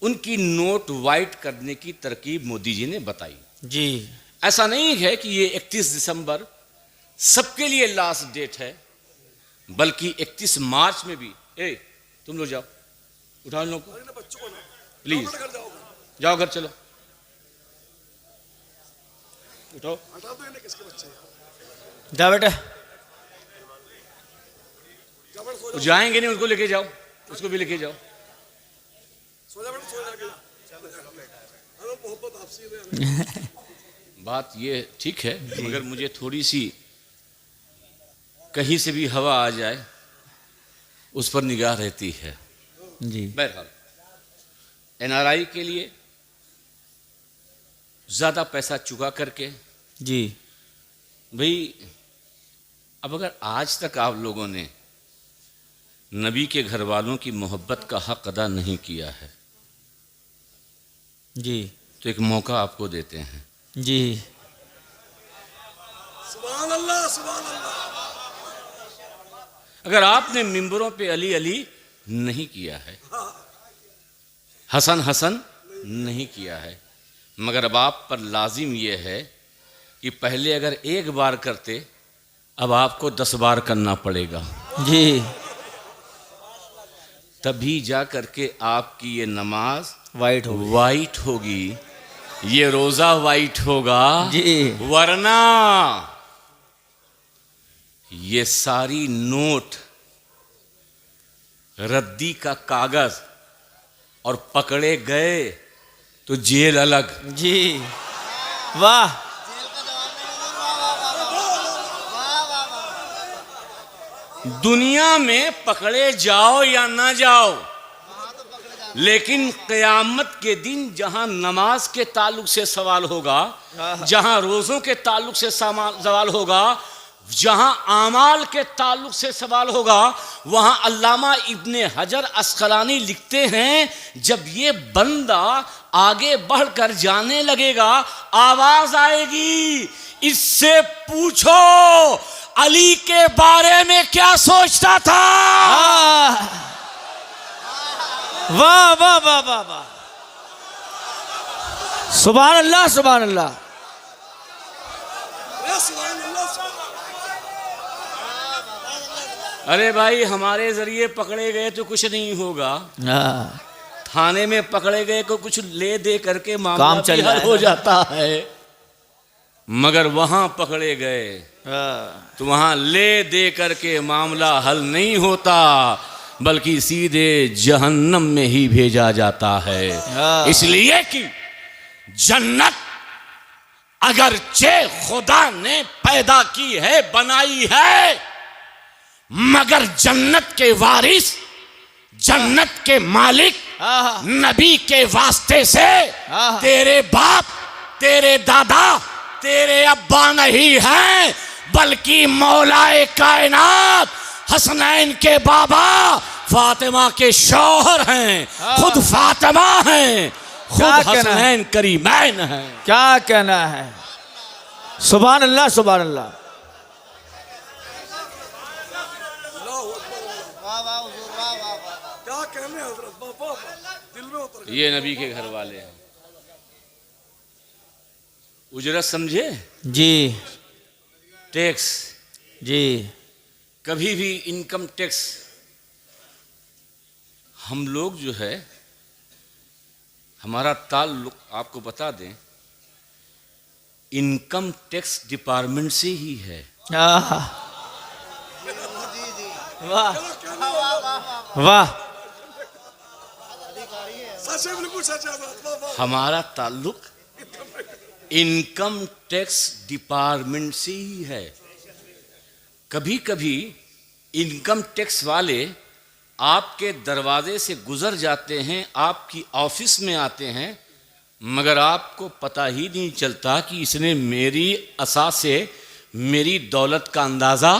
उनकी नोट वाइट करने की तरकीब मोदी जी ने बताई। जी ऐसा नहीं है कि ये 31 दिसंबर सबके लिए लास्ट डेट है, बल्कि 31 मार्च में भी। तुम लोग जाओ, उठाओ इन लोगों को बच्चों को ना प्लीज, घर जाओगे, जाओ घर चलो, उठाओ। हटा दो इन्हें, किसके बच्चे हैं? जा बेटा। जा बेटा सो वो जाएंगे नहीं, उनको लेके जाओ, उसको भी लेके जाओ। जा बेटा सो जाके अरे मोहब्बत आपसी में। बात ये ठीक है, मगर मुझे थोड़ी सी कहीं से भी हवा आ जाए उस पर निगाह रहती है। जी बहरहाल एनआरआई के लिए ज्यादा पैसा चुका करके, जी भाई अब अगर आज तक आप लोगों ने नबी के घर वालों की मोहब्बत का हक अदा नहीं किया है जी तो एक मौका आपको देते हैं। जी सुभान अल्लाह सुभान अल्लाह। अगर आपने मिंबरों पे अली अली नहीं किया है, हसन हसन नहीं किया है, मगर अब आप पर लाजिम यह है कि पहले अगर एक बार करते अब आपको 10 बार करना पड़ेगा, जी तभी जा करके आपकी ये नमाज वाइट हो वाइट होगी, ये रोजा वाइट होगा। जी वरना ये सारी नोट, रद्दी का कागज और पकड़े गए तो जेल अलग। जी वाह दुनिया में पकड़े जाओ या ना जाओ, लेकिन क़यामत के दिन जहां नमाज के ताल्लुक से सवाल होगा, जहां रोज़ों के ताल्लुक से सवाल होगा, जहां आमाल के ताल्लुक से सवाल होगा, वहां अल्लामा इब्ने हजर अस्कलानी लिखते हैं जब ये बंदा आगे बढ़कर जाने लगेगा आवाज आएगी, इससे पूछो अली के बारे में क्या सोचता था। वाह वाह वाह वाह वाह। सुभान अल्लाह सुभान अल्लाह। सुभान अल्लाह। अरे भाई हमारे जरिए पकड़े गए तो कुछ नहीं होगा, थाने में पकड़े गए को कुछ ले दे करके मामला काम चल हल हो जाता है, मगर वहां पकड़े गए तो वहां ले दे करके मामला हल नहीं होता, बल्कि सीधे जहन्नम में ही भेजा जाता है। इसलिए कि जन्नत अगरचे खुदा ने पैदा की है, बनाई है, मगर जन्नत के वारिस, जन्नत के मालिक नबी के वास्ते से तेरे बाप, तेरे दादा, तेरे अब्बा नहीं है, बल्कि मौलाए कायनात हसनैन के बाबा फातिमा के शौहर हैं, खुद फातिमा हैं, खुद क्या कहना है? हसनैन करीमैन हैं। क्या कहना है? सुभान अल्लाह, सुभान अल्लाह। अल्लाहु अकबर। वाह वाह हुजूर, वाह वाह वाह। क्या कहने हजरत, वाह वाह वाह, दिल में उतर गया। ये नबी के घर वाले हैं। उजरत समझे? जी टैक्स। जी कभी भी इनकम टैक्स हम लोग जो है, हमारा ताल्लुक आपको बता दें, इनकम टैक्स डिपार्टमेंट से ही है। आहा, जी जी, वाह वाह वाह वाह। वाह। सच है, बिल्कुल सच है हजरत, वाह वाह। हमारा ताल्लुक इनकम टैक्स डिपार्टमेंट से ही है। कभी कभी इनकम टैक्स वाले आपके दरवाजे से गुजर जाते हैं, आपकी ऑफिस में आते हैं, मगर आपको पता ही नहीं चलता कि इसने मेरी असा से मेरी दौलत का अंदाजा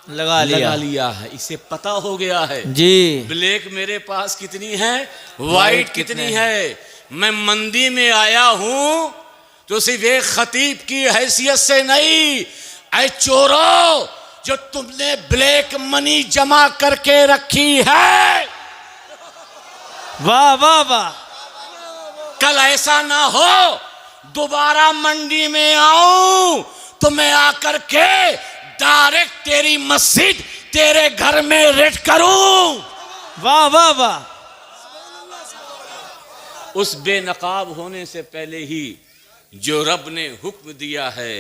लगा लिया है। इसे पता हो गया है जी। ब्लैक मेरे पास कितनी है, वाइट कितनी है। मैं मंदी में आया हूं तो सिर्फ एक खतीब की हैसियत से नहीं। ऐ चोरों, जो तुमने ब्लैक मनी जमा करके रखी है, वाह वाह वाह। कल ऐसा ना हो दोबारा मंडी में आऊं तो मैं आकर के डायरेक्ट तेरी मस्जिद तेरे घर में रेड करूं। वाह वाह वाह। उस बेनकाब होने से पहले ही जो रब ने हुक्म दिया है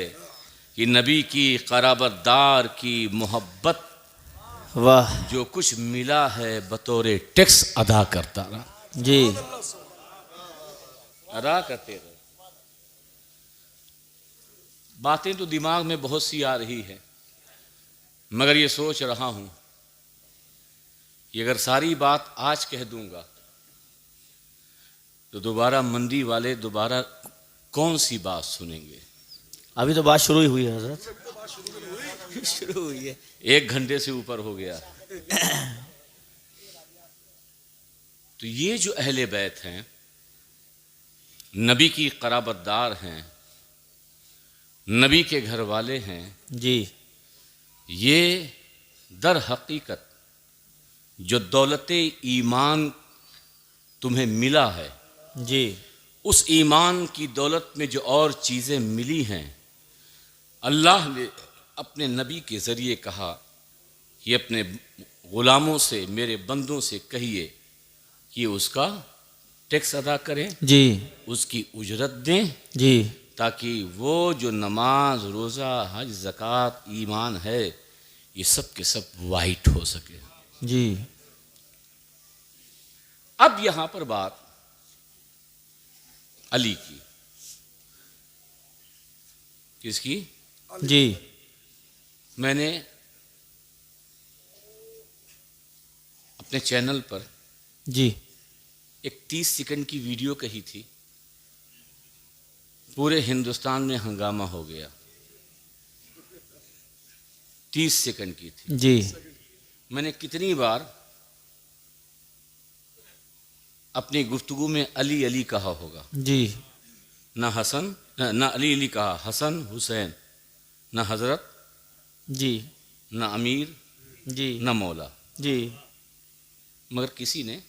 कि नबी की क़राबतदार की मोहब्बत, वाह जो कुछ मिला है बतौर टैक्स अदा करता रहा, जी। अदा करते रहे। बातें तो दिमाग में बहुत सी आ रही है, मगर ये सोच रहा हूं कि अगर सारी बात आज कह दूंगा तो दोबारा मंदी वाले दोबारा कौन सी बात सुनेंगे। अभी तो बात शुरू ही हुई है हजरत, शुरू हुई है। 1 घंटे से ऊपर हो गया। तो ये जो अहले बैत हैं, नबी की क़राबतदार हैं, नबी के घर वाले हैं, जी। ये दर हकीकत जो दौलत ईमान तुम्हें मिला है, जी। उस ईमान की दौलत में जो और चीज़ें मिली हैं, अल्लाह ने अपने नबी के ज़रिए कहा कि अपने ग़ुलामों से, मेरे बंदों से कहिए कि उसका टैक्स अदा करें, जी उसकी उजरत दें, जी। ताकि वो जो नमाज, रोज़ा, हज, ज़कात, ईमान है, ये सब के सब वाइट हो सके। जी। अब यहाँ पर बात अली की। किसकी? जी। मैंने अपने चैनल पर जी। एक 30 सेकंड की वीडियो कही थी, पूरे हिंदुस्तान में हंगामा हो गया। 30 सेकंड की थी। जी। मैंने कितनी बार अपनी गुफ्तगू में अली अली कहा होगा। जी। ना हसन, ना अली अली कहा, हसन हुसैन, ना हजरत, जी। ना अमीर, जी। ना मौला, जी। मगर किसी ने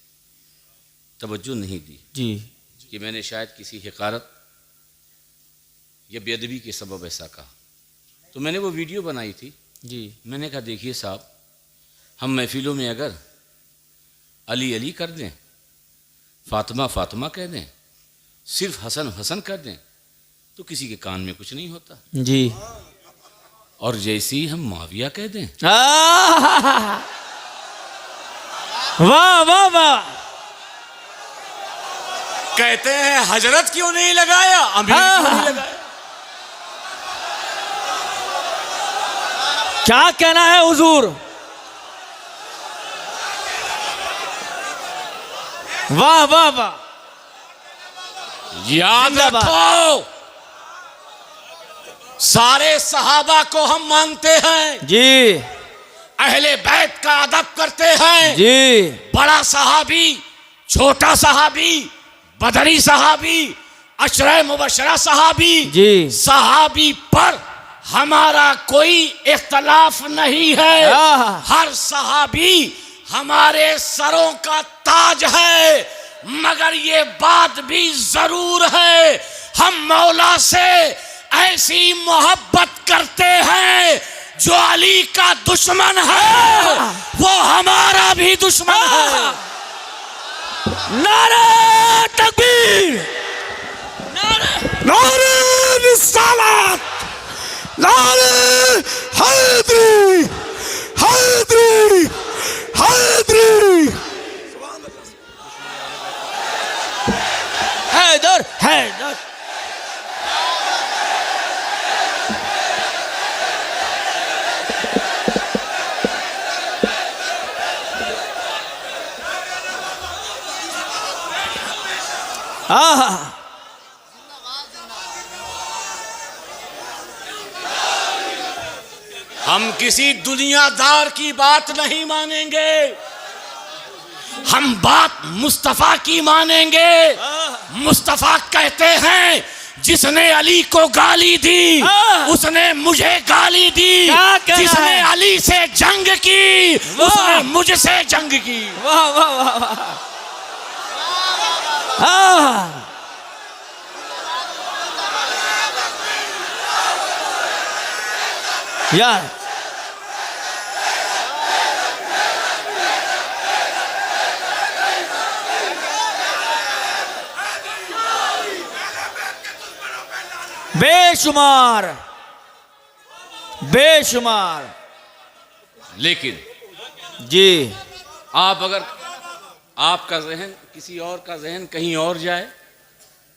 तवज्जो नहीं दी जी। कि मैंने शायद किसी हिकारत या बेअदबी के सबब ऐसा कहा। तो मैंने वो वीडियो बनाई थी। जी। मैंने कहा देखिए साहब, हम महफिलों में अगर अली अली कर दें, फातिमा फातिमा कह दें, सिर्फ हसन हसन कर दें, तो किसी के कान में कुछ नहीं होता। जी। और जैसे ही हम माविया कह दें, वाह वाह वाह। कहते हैं हजरत क्यों नहीं लगाया, अमीर क्यों नहीं लगाया। क्या कहना है हुजूर। वाह वाह वाह। याद जिंदाबाद। रखो, सारे सहाबा को हम मानते हैं, जी। अहले बैत का अदब करते हैं। जी बड़ा सहाबी, छोटा सहाबी, बदरी सहाबी, अशरे मुबशरा सहाबी, जी सहाबी पर हमारा कोई इख्तलाफ नहीं है। हर सहाबी हमारे सरों का ताज है। मगर ये बात भी जरूर है, हम मौला से ऐसी मोहब्बत करते हैं, जो अली का दुश्मन है वो हमारा भी दुश्मन है। नारे तकबीर, नारे रिसालत, नारे हैदरी, हैदरी, हैदरी। हैदर हैदर। हाँ हम किसी दुनियादार की बात नहीं मानेंगे, हम बात मुस्तफा की मानेंगे। मुस्तफा कहते हैं, जिसने अली को गाली दी उसने मुझे गाली दी, जिसने अली से जंग की उसने मुझसे जंग की। वाह वाह वाह वाह। हाँ यार बेशुमार बेशुमार। लेकिन जी आप अगर आपका जहन किसी और का जहन कहीं और जाए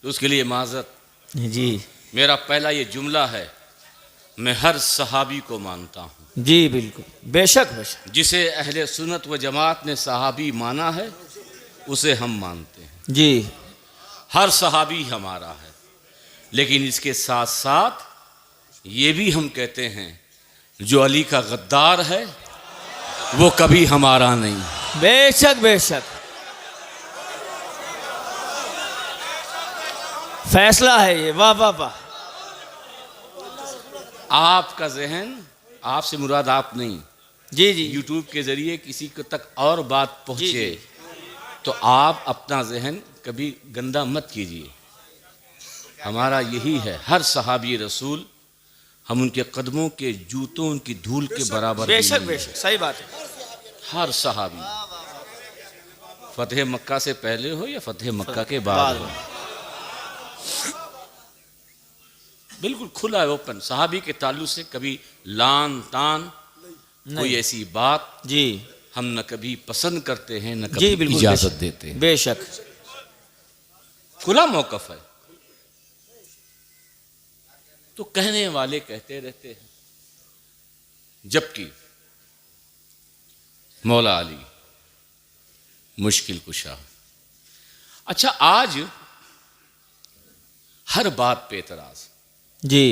तो उसके लिए माजरत। जी मेरा पहला ये जुमला है, मैं हर सहाबी को मानता हूँ। जी बिल्कुल, बेशक बेशक। जिसे अहले सुन्नत व जमात ने सहाबी माना है उसे हम मानते हैं। जी हर सहाबी हमारा है, लेकिन इसके साथ साथ ये भी हम कहते हैं, जो अली का गद्दार है वो कभी हमारा नहीं। बेशक बेशक, फैसला है ये। वाह वाह वाह। आपका जहन, आपसे मुराद आप नहीं, जी जी यूट्यूब के जरिए किसी को तक और बात पहुंचे जी, जी। तो आप अपना जहन कभी गंदा मत कीजिए। हमारा यही है, हर सहाबी रसूल हम उनके कदमों के जूतों, उनकी धूल के बराबर भी बेशक नहीं बेशक, सही बात है। हैं। हर सहाबी, फतेह मक्का से पहले हो या फतेह मक्का के बाद हो, बिल्कुल खुला है, ओपन। सहाबी के ताल्लुक से कभी लान तान कोई ऐसी बात जी हम न कभी पसंद करते हैं, न जी कभी बिल्कुल इजाजत बेशक, देते हैं। बेशक। खुला मौकफ है। तो कहने वाले कहते रहते हैं, जबकि मौला अली मुश्किल कुशा। अच्छा, आज हर बात पे एतराज। जी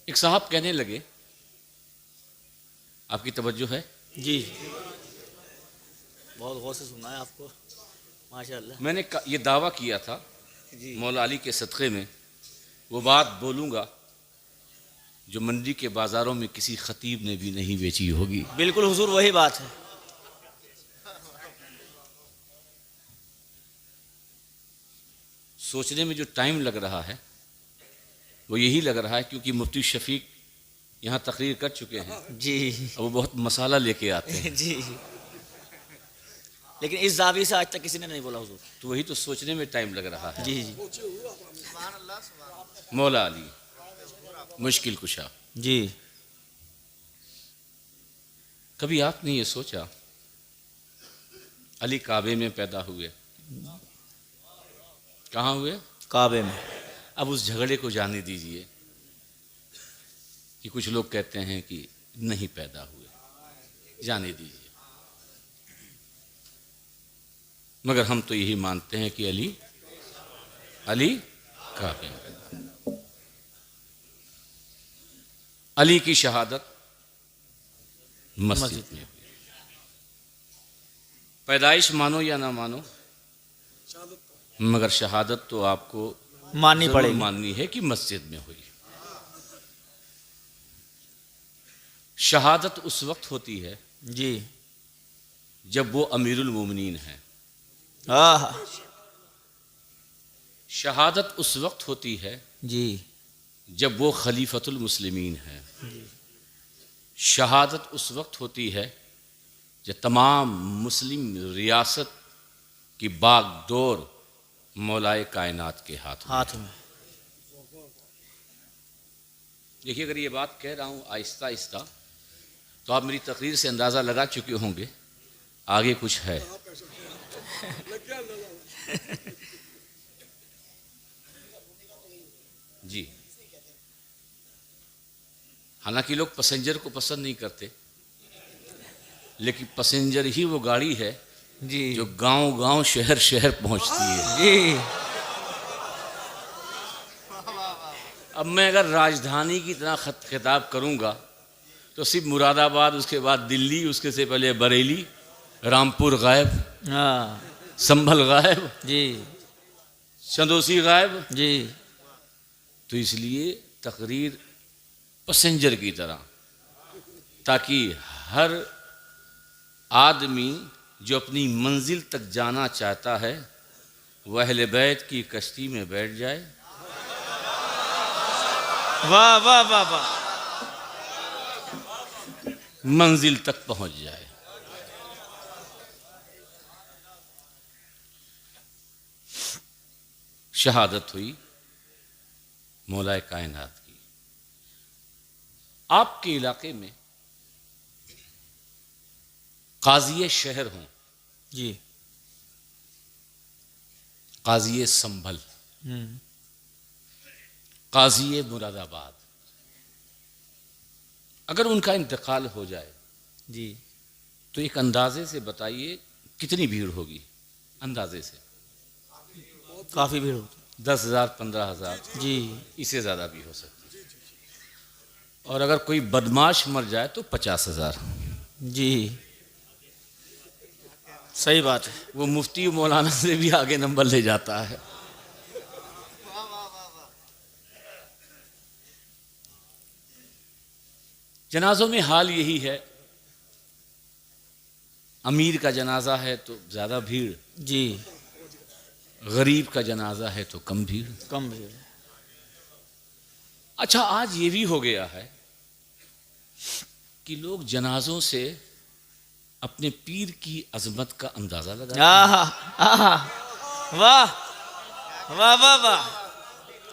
एक साहब कहने लगे, आपकी तवज्जो है? जी बहुत गौर से सुना है आपको, माशाल्लाह। मैंने ये दावा किया था मौला अली के सदक़े में वो बात बोलूंगा जो मंडी के बाजारों में किसी खतीब ने भी नहीं बेची होगी। बिल्कुल हुजूर, वही बात है। सोचने में जो टाइम लग रहा है वो यही लग रहा है क्योंकि मुफ्ती शफीक यहाँ तकरीर कर चुके हैं। जी अब वो बहुत मसाला लेके आते हैं। जी, लेकिन इस जावी से आज तक किसी ने नहीं बोला हुजूर। तो वही तो सोचने में टाइम लग रहा है। जी जी मौला अली मुश्किल कुशा। जी कभी आपने ये सोचा अली काबे में पैदा हुए, कहाँ हुए? काबे में। अब उस झगड़े को जाने दीजिए कि कुछ लोग कहते हैं कि नहीं पैदा हुए, जाने दीजिए। मगर हम तो यही मानते हैं कि अली काबे में पैदा। अली की शहादत मस्जिद में हुई। पैदाइश मानो या ना मानो, मगर शहादत तो आपको माननी जरूर पड़ेगी। माननी है कि मस्जिद में हुई। शहादत उस वक्त होती है जी। जब वो अमीरुल मोमिनीन है। आहा। शहादत उस वक्त होती है जी। जब वो खलीफतुल मुस्लिमीन है। शहादत उस वक्त होती है जब तमाम मुस्लिम रियासत की बागडोर मौलाए कायनात के हाथ में। हाथ में। देखिए, अगर ये बात कह रहा हूँ आहिस्ता आहिस्ता तो आप मेरी तकरीर से अंदाज़ा लगा चुके होंगे आगे कुछ है। जी, हालांकि लोग पैसेंजर को पसंद नहीं करते, लेकिन पैसेंजर ही वो गाड़ी है जी। जो गांव गांव शहर शहर पहुंचती है। जी। अब मैं अगर राजधानी की तरह खिताब करूंगा तो सिर्फ मुरादाबाद, उसके बाद दिल्ली, उसके से पहले बरेली, रामपुर गायब, हाँ। संभल गायब, जी। चंदोसी गायब। जी। तो इसलिए तकरीर पैसेंजर की तरह, ताकि हर आदमी जो अपनी मंजिल तक जाना चाहता है वह अहले बैत की कश्ती में बैठ जाए। वाह वाह वाह वाह। मंजिल तक पहुंच जाए। शहादत हुई मौलाए कायनात की। आपके इलाके में काजी शहर हों, जी। काजी संभल, काजी मुरादाबाद, अगर उनका इंतकाल हो जाए जी। तो एक अंदाजे से बताइए कितनी भीड़ होगी? अंदाजे से काफी भीड़ होती। 10,000, 15,000, जी। इससे ज़्यादा भी हो सकती है। और अगर कोई बदमाश मर जाए तो 50,000। जी। सही बात है। वो मुफ्ती मौलाना से भी आगे नंबर ले जाता है। जनाजों में हाल यही है, अमीर का जनाजा है तो ज़्यादा भीड़, जी। गरीब का जनाजा है तो कम भीड़। कम भीड़। अच्छा, आज ये भी हो गया है कि लोग जनाजों से अपने पीर की अजमत का अंदाजा लगाते हैं। आहा। आहा। वाह वाह वाह वाह,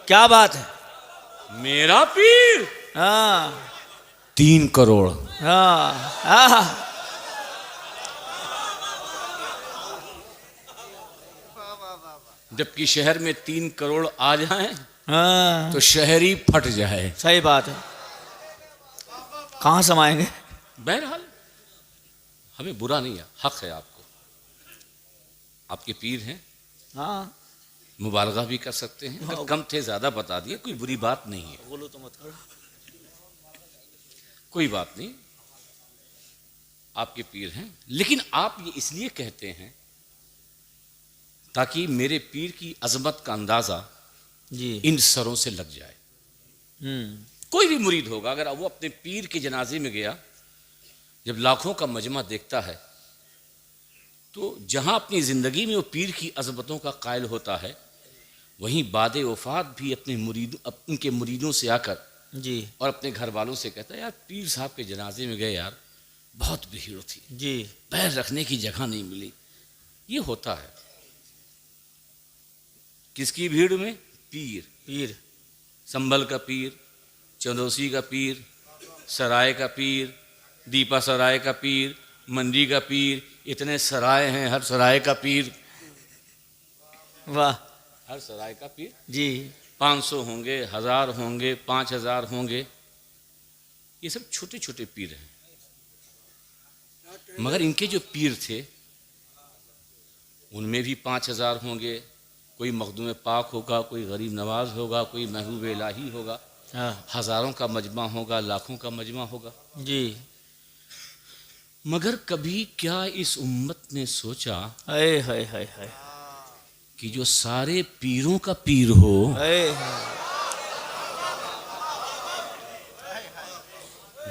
क्या बात है। मेरा पीर हाँ 3 करोड़। हाँ। आहा। जबकि शहर में 3 करोड़ आ जाएं हाँ तो शहर ही फट जाए। सही बात है। कहाँ समाएंगे? बहरहाल हमें बुरा नहीं है, हक है आपको, आपके पीर हैं, हाँ मुबालगा भी कर सकते हैं। अगर कम थे ज़्यादा बता दिए, कोई बुरी बात नहीं है, बोलो तो मत करो। कोई बात नहीं, आपके पीर हैं। लेकिन आप ये इसलिए कहते हैं ताकि मेरे पीर की अजमत का अंदाज़ा जी। इन सरों से लग जाए। कोई भी मुरीद होगा, अगर वो अपने पीर के जनाजे में गया, जब लाखों का मजमा देखता है तो जहां अपनी ज़िंदगी में वो पीर की अजमतों का कायल होता है, वहीं बाद वफ़ात भी अपने उनके मुरीदों से आकर जी। और अपने घर वालों से कहता है, यार पीर साहब के जनाजे में गए यार, बहुत भीड़ थी, जी। पैर रखने की जगह नहीं मिली। ये होता है किसकी भीड़ में? पीर। पीर। संभल का पीर, चंदोसी का पीर, सराय का पीर, दीपा सराय का पीर, मंडी का पीर, इतने सराय हैं, हर सराय का पीर, वाह। हर सराय का पीर। जी। 500 होंगे, 1000 होंगे, 5000 होंगे, ये सब छोटे छोटे पीर हैं। मगर इनके जो पीर थे उनमें भी 5000 होंगे, कोई मखदूम पाक होगा, कोई गरीब नवाज होगा, कोई महबूब इलाही होगा, हाँ हज़ारों का मजमा होगा, लाखों का मजमा होगा। जी। मगर कभी क्या इस उम्मत ने सोचा हाय हाय हाय हाय कि जो सारे पीरों का पीर हो, हाय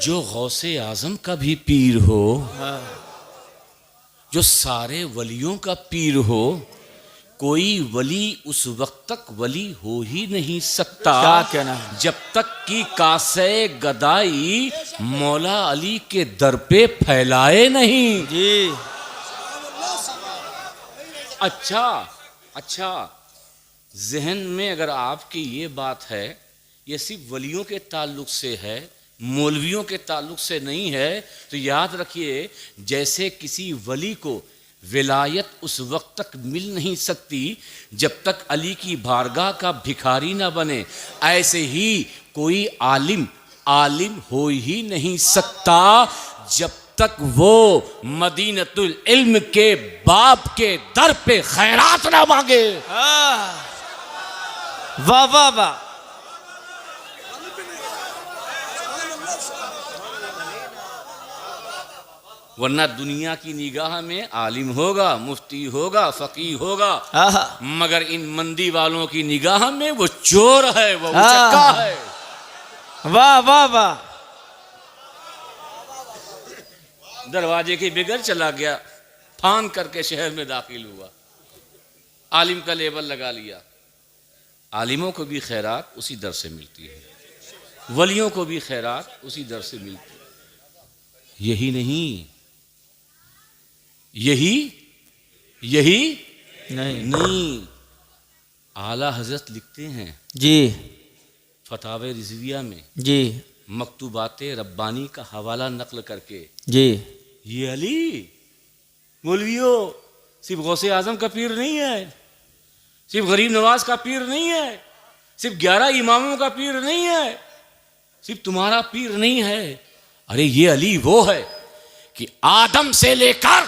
जो गौसे आजम का भी पीर हो, हाय। जो सारे वलियों का पीर हो, कोई वली उस वक्त तक वली हो ही नहीं सकता क्या कहना है? जब तक कि कासे गदाई मौला अली के दर पे फैलाए नहीं। जी अच्छा अच्छा, जहन में अगर आपकी ये बात है, ये सिर्फ वलियों के ताल्लुक से है, मौलवियों के ताल्लुक से नहीं है, तो याद रखिए जैसे किसी वली को विलायत उस वक्त तक मिल नहीं सकती जब तक अली की बारगाह का भिखारी ना बने, ऐसे ही कोई आलिम आलिम हो ही नहीं सकता जब तक वो मदीनतुल इल्म के बाप के दर पे खैरात ना मांगे। वाह वाह वाह। वरना दुनिया की निगाह में आलिम होगा, मुफ्ती होगा, फकीह होगा, आहा। मगर इन मंदी वालों की निगाह में वो चोर है, वो उचक्का है। वाह वाह वाह। दरवाजे के बिगड़ चला गया, फान करके शहर में दाखिल हुआ, आलिम का लेबल लगा लिया। आलिमों को भी खैरात उसी दर से मिलती है, वलियों को भी खैरात उसी दर से मिलती है। यही नहीं, यही नहीं, आला हजरत लिखते हैं जी फतावे रिजविया में, जी मकतूबाते रब्बानी का हवाला नकल करके, जी ये अली मौलवियों सिर्फ गौसे आजम का पीर नहीं है, सिर्फ गरीब नवाज का पीर नहीं है, सिर्फ 11 इमामों का पीर नहीं है, सिर्फ तुम्हारा पीर नहीं है। अरे ये अली वो है कि आदम से लेकर,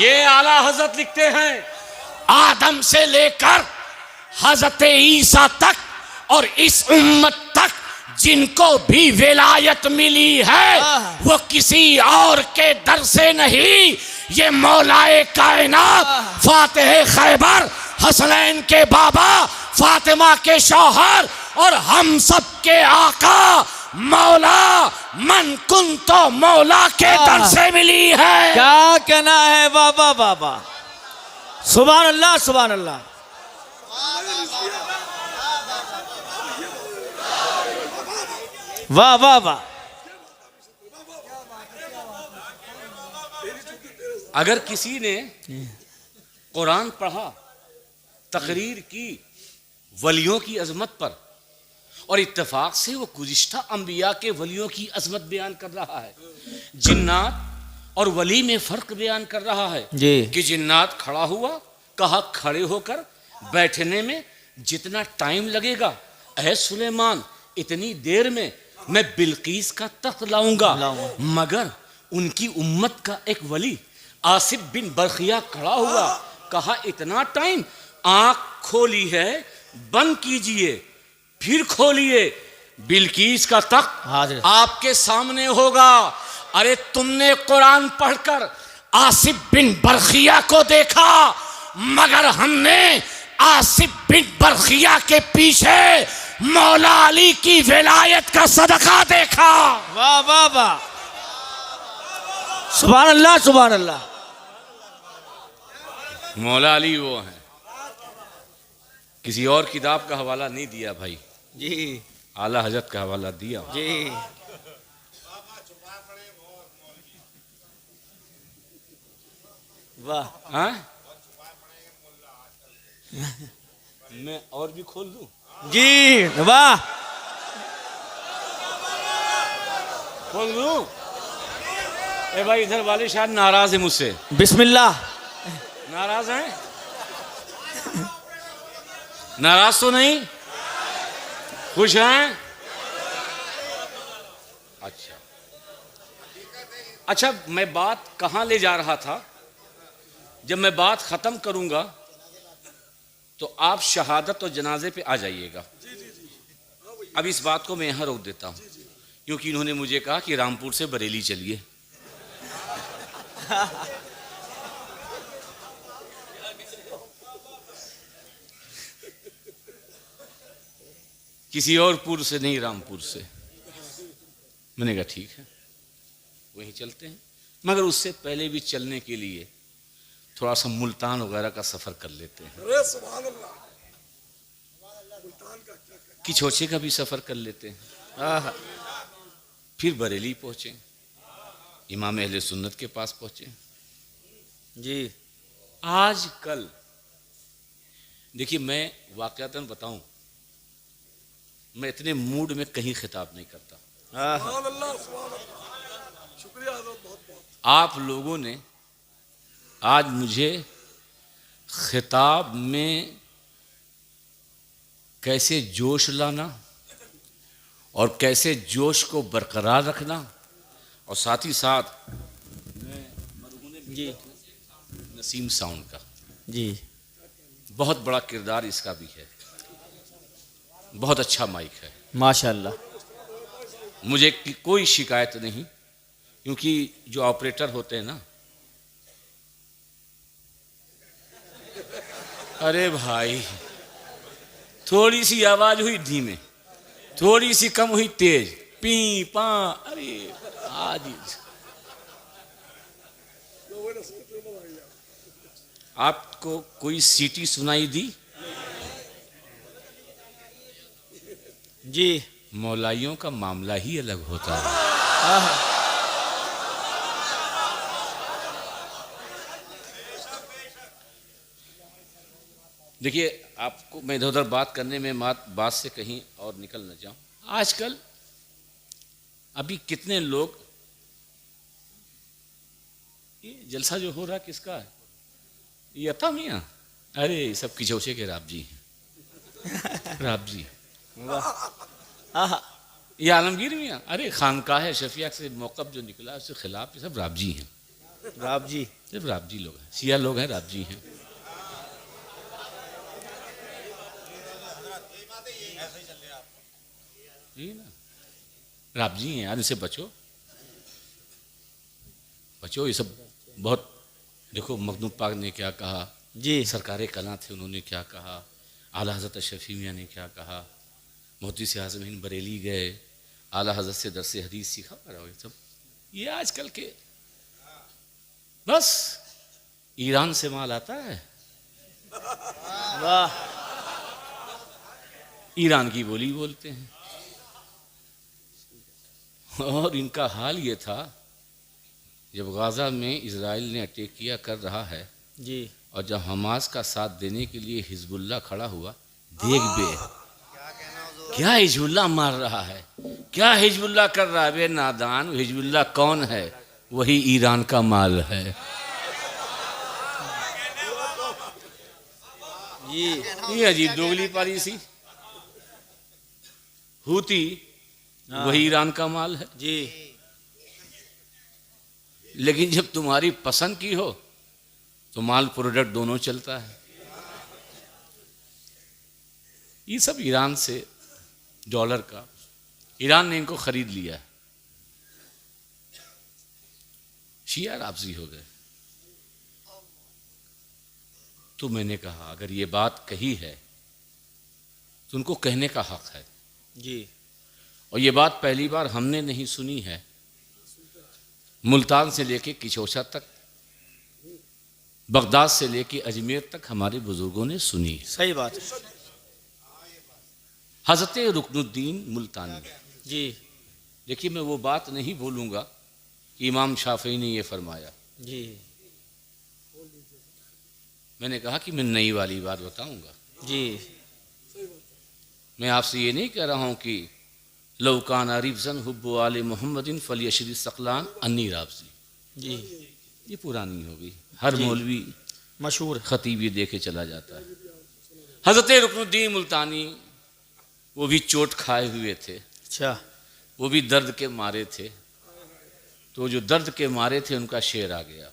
ये आला हजरत लिखते हैं, आदम से लेकर हजरत ईसा तक और इस उम्मत तक जिनको भी विलायत मिली है वो किसी और के दर से नहीं, ये मौलाए कायनात फातिह खैबर हसनैन के बाबा फातिमा के शौहर और हम सब के आका मौला मन कुन तो मौला के दर से मिली है। क्या कहना है? वाह वाह वाह वाह, सुभान अल्लाह सुभान अल्लाह। वाह वाह वाह। अगर किसी ने कुरान पढ़ा, तकरीर की वलियों की अजमत पर, और इत्तेफाक से वो गुज़िश्ता अंबिया के वलियों की अजमत बयान कर रहा है, जिन्नात और वली में फ़र्क बयान कर रहा है जी। कि जिन्नात खड़ा हुआ, कहा खड़े होकर बैठने में जितना टाइम लगेगा, ऐ सुलेमान इतनी देर में मैं बिल्कीस का तख्त लाऊंगा। मगर उनकी उम्मत का एक वली आसिफ बिन बरखिया खड़ा हुआ, कहा इतना टाइम, आंख खोली है बंद कीजिए, फिर खोलिए, बिल्कीस का तख्त आपके सामने होगा। अरे तुमने कुरान पढ़कर आसिफ बिन बरखिया को देखा, मगर हमने आसिफ बिन बरखिया के पीछे मौला अली की विलायत का सदका देखा। वाह वाह वाह, सुभान अल्लाह सुभान अल्लाह। मौला अली वो हैं, किसी और किताब का हवाला नहीं दिया भाई जी, आला हजरत का हवाला दिया जी। वाह। हाँ? मैं और भी खोल दूं? जी वाह, खोल दूं? ए भाई इधर वाले शायद नाराज है मुझसे। बिस्मिल्लाह। नाराज हैं? नाराज तो नहीं? खुश हैं? अच्छा, मैं बात कहाँ ले जा रहा था? जब मैं बात खत्म करूंगा तो आप शहादत और जनाजे पे आ जाइएगा। अब इस बात को मैं यहाँ रोक देता हूँ, क्योंकि इन्होंने मुझे कहा कि रामपुर से बरेली चलिए। किसी और पुर से नहीं, रामपुर से। मैंने कहा ठीक है, वहीं चलते हैं, मगर उससे पहले भी चलने के लिए थोड़ा सा मुल्तान वगैरह का सफर कर लेते हैं, अरे सुभान अल्लाह, मुल्तान का क्या कहना। किछोचे का भी सफर कर लेते हैं। आहा, फिर बरेली पहुंचे, इमाम अहले सुन्नत के पास पहुंचे। जी आज कल देखिए, मैं वाकयातन बताऊं, मैं इतने मूड में कहीं खिताब नहीं करता। आहा, सुभान अल्लाह, सुभान अल्लाह, शुक्रिया हज़रत, बहुत बहुत। आप लोगों ने आज मुझे खिताब में कैसे जोश लाना और कैसे जोश को बरकरार रखना, और साथ ही साथ जी नसीम साउंड का जी बहुत बड़ा किरदार इसका भी है। बहुत अच्छा माइक है, माशाल्लाह। मुझे कोई शिकायत नहीं, क्योंकि जो ऑपरेटर होते हैं ना, अरे भाई, थोड़ी सी आवाज हुई धीमे, थोड़ी सी कम हुई तेज, पी पा, अरे आज आपको कोई सीटी सुनाई दी? जी मौलाइयों का मामला ही अलग होता है। आहा, देखिए, आपको मैं इधर उधर बात करने में बात से कहीं और निकल न जाऊं। आजकल अभी कितने लोग, ये जलसा जो हो रहा किसका है? ये अता मियाँ, अरे सब किचौचे के राब जी हैं। राब जी, वाह, आहा, ये आलमगीर मियाँ, अरे खानकाह है शफिया से मौकब जो निकला उसके खिलाफ, ये सब राब जी हैं। राब जी, सिर्फ राब जी लोग हैं, सिया लोग हैं, राब जी हैं। यही ना, राब जी हैं यार, इनसे बचो बचो। ये सब बहुत, देखो मखदूम पाक ने क्या कहा, जी सरकारे कला थे, उन्होंने क्या कहा, आला हज़रत शफ़ी मियाँ ने क्या कहा, मुहद्दिस आज़म हिंद बरेली गए, आला हज़रत से दरस हदीस सीखा। ये सब ये आजकल के बस ईरान से माल आता है, वाह, ईरान की बोली बोलते हैं। और इनका हाल ये था, जब गाज़ा में इजराइल ने अटैक किया कर रहा है, जी और जब हमास का साथ देने के लिए हिजबुल्लाह खड़ा हुआ, देख बे क्या हिजबुल्लाह मार रहा है, क्या हिजबुल्लाह कर रहा है। बे नादान, हिजबुल्लाह कौन है? वही ईरान का माल है। जी ये अजीब दोगली पारी सी, हूती वही ईरान का माल है। जी, लेकिन जब तुम्हारी पसंद की हो तो माल प्रोडक्ट दोनों चलता है। ये सब ईरान से डॉलर का, ईरान ने इनको खरीद लिया, शिया राबजी हो गए। तो मैंने कहा अगर ये बात कही है तो उनको कहने का हक है। जी, और ये बात पहली बार हमने नहीं सुनी है, मुल्तान से लेके किचौसा तक, बगदाद से लेके अजमेर तक हमारे बुजुर्गों ने सुनी है। सही बात है। हज़रत रुकनुद्दीन मुल्तानी, जी देखिए मैं वो बात नहीं बोलूँगा कि इमाम शाफी ने ये फरमाया। जी मैंने कहा कि मैं नई वाली बात बताऊँगा। जी, मैं आपसे ये नहीं कह रहा हूँ कि लौकान रिफजन हुब्बु आले मोहम्मदिन फलियशरी सकलान अन्नी राबजी, जी ये पुरानी हो गई, हर जी। मौलवी मशहूर, खतीब ये देखे चला जाता है। हज़रत रुकनुद्दीन मुल्तानी वो भी चोट खाए हुए थे, अच्छा, वो भी दर्द के मारे थे। तो जो दर्द के मारे थे उनका शेर आ गया,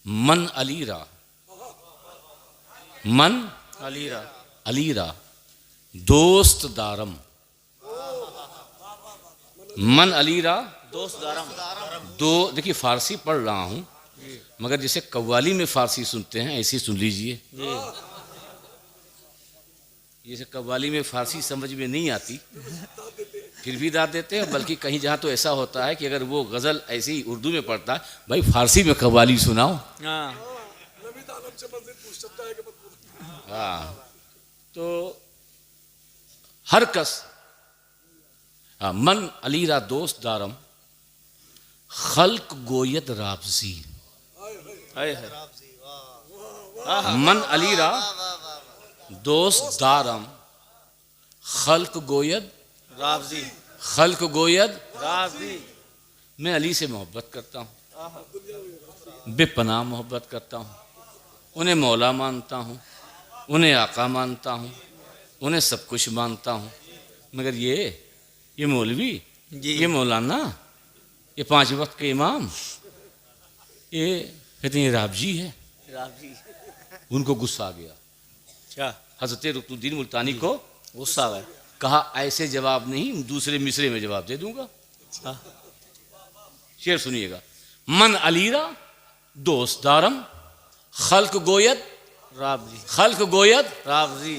मन अलीरा, मन अलीरा, अलीरा दोस्त दारम, मन अली रा दोस्त दारम। दो। देखिए फारसी पढ़ रहा हूँ, मगर जैसे कव्वाली में फारसी सुनते हैं ऐसे सुन लीजिए। जी जैसे कव्वाली में फारसी समझ में नहीं आती फिर भी दाद देते हैं, बल्कि कहीं जहाँ तो ऐसा होता है कि अगर वो गज़ल ऐसी ही उर्दू में पढ़ता है, भाई फारसी में कव्वाली सुनाओ। हाँ नबी तालब से मस्जिद पूछ सकता है कि मत पूछ। हाँ तो हर कस मन अली रा दोस्त दारम खल्क गोयत राबजी। है मन अली रा दोस्त दारम खल्क गोयद राबजी खल्क गोयद। राबजी। मैं अली से मोहब्बत करता हूँ, बेपनाह मोहब्बत करता हूँ, उन्हें मौला मानता हूँ, उन्हें आका मानता हूँ, उन्हें सब कुछ मानता हूँ। मगर ये मौलवी, जी ये मौलाना, ये 5 वक्त के इमाम, ये कहते हैं राबजी है। राबजी। उनको गुस्सा आ गया। क्या हजरत रुकनुद्दीन मुल्तानी को गुस्सा है? कहा ऐसे जवाब नहीं, दूसरे मिसरे में जवाब दे दूंगा। हाँ। शेर सुनिएगा। मन अलीरा दोस्त दारम खल्क गोयद राबजी। खल्क गोयद। राबजी।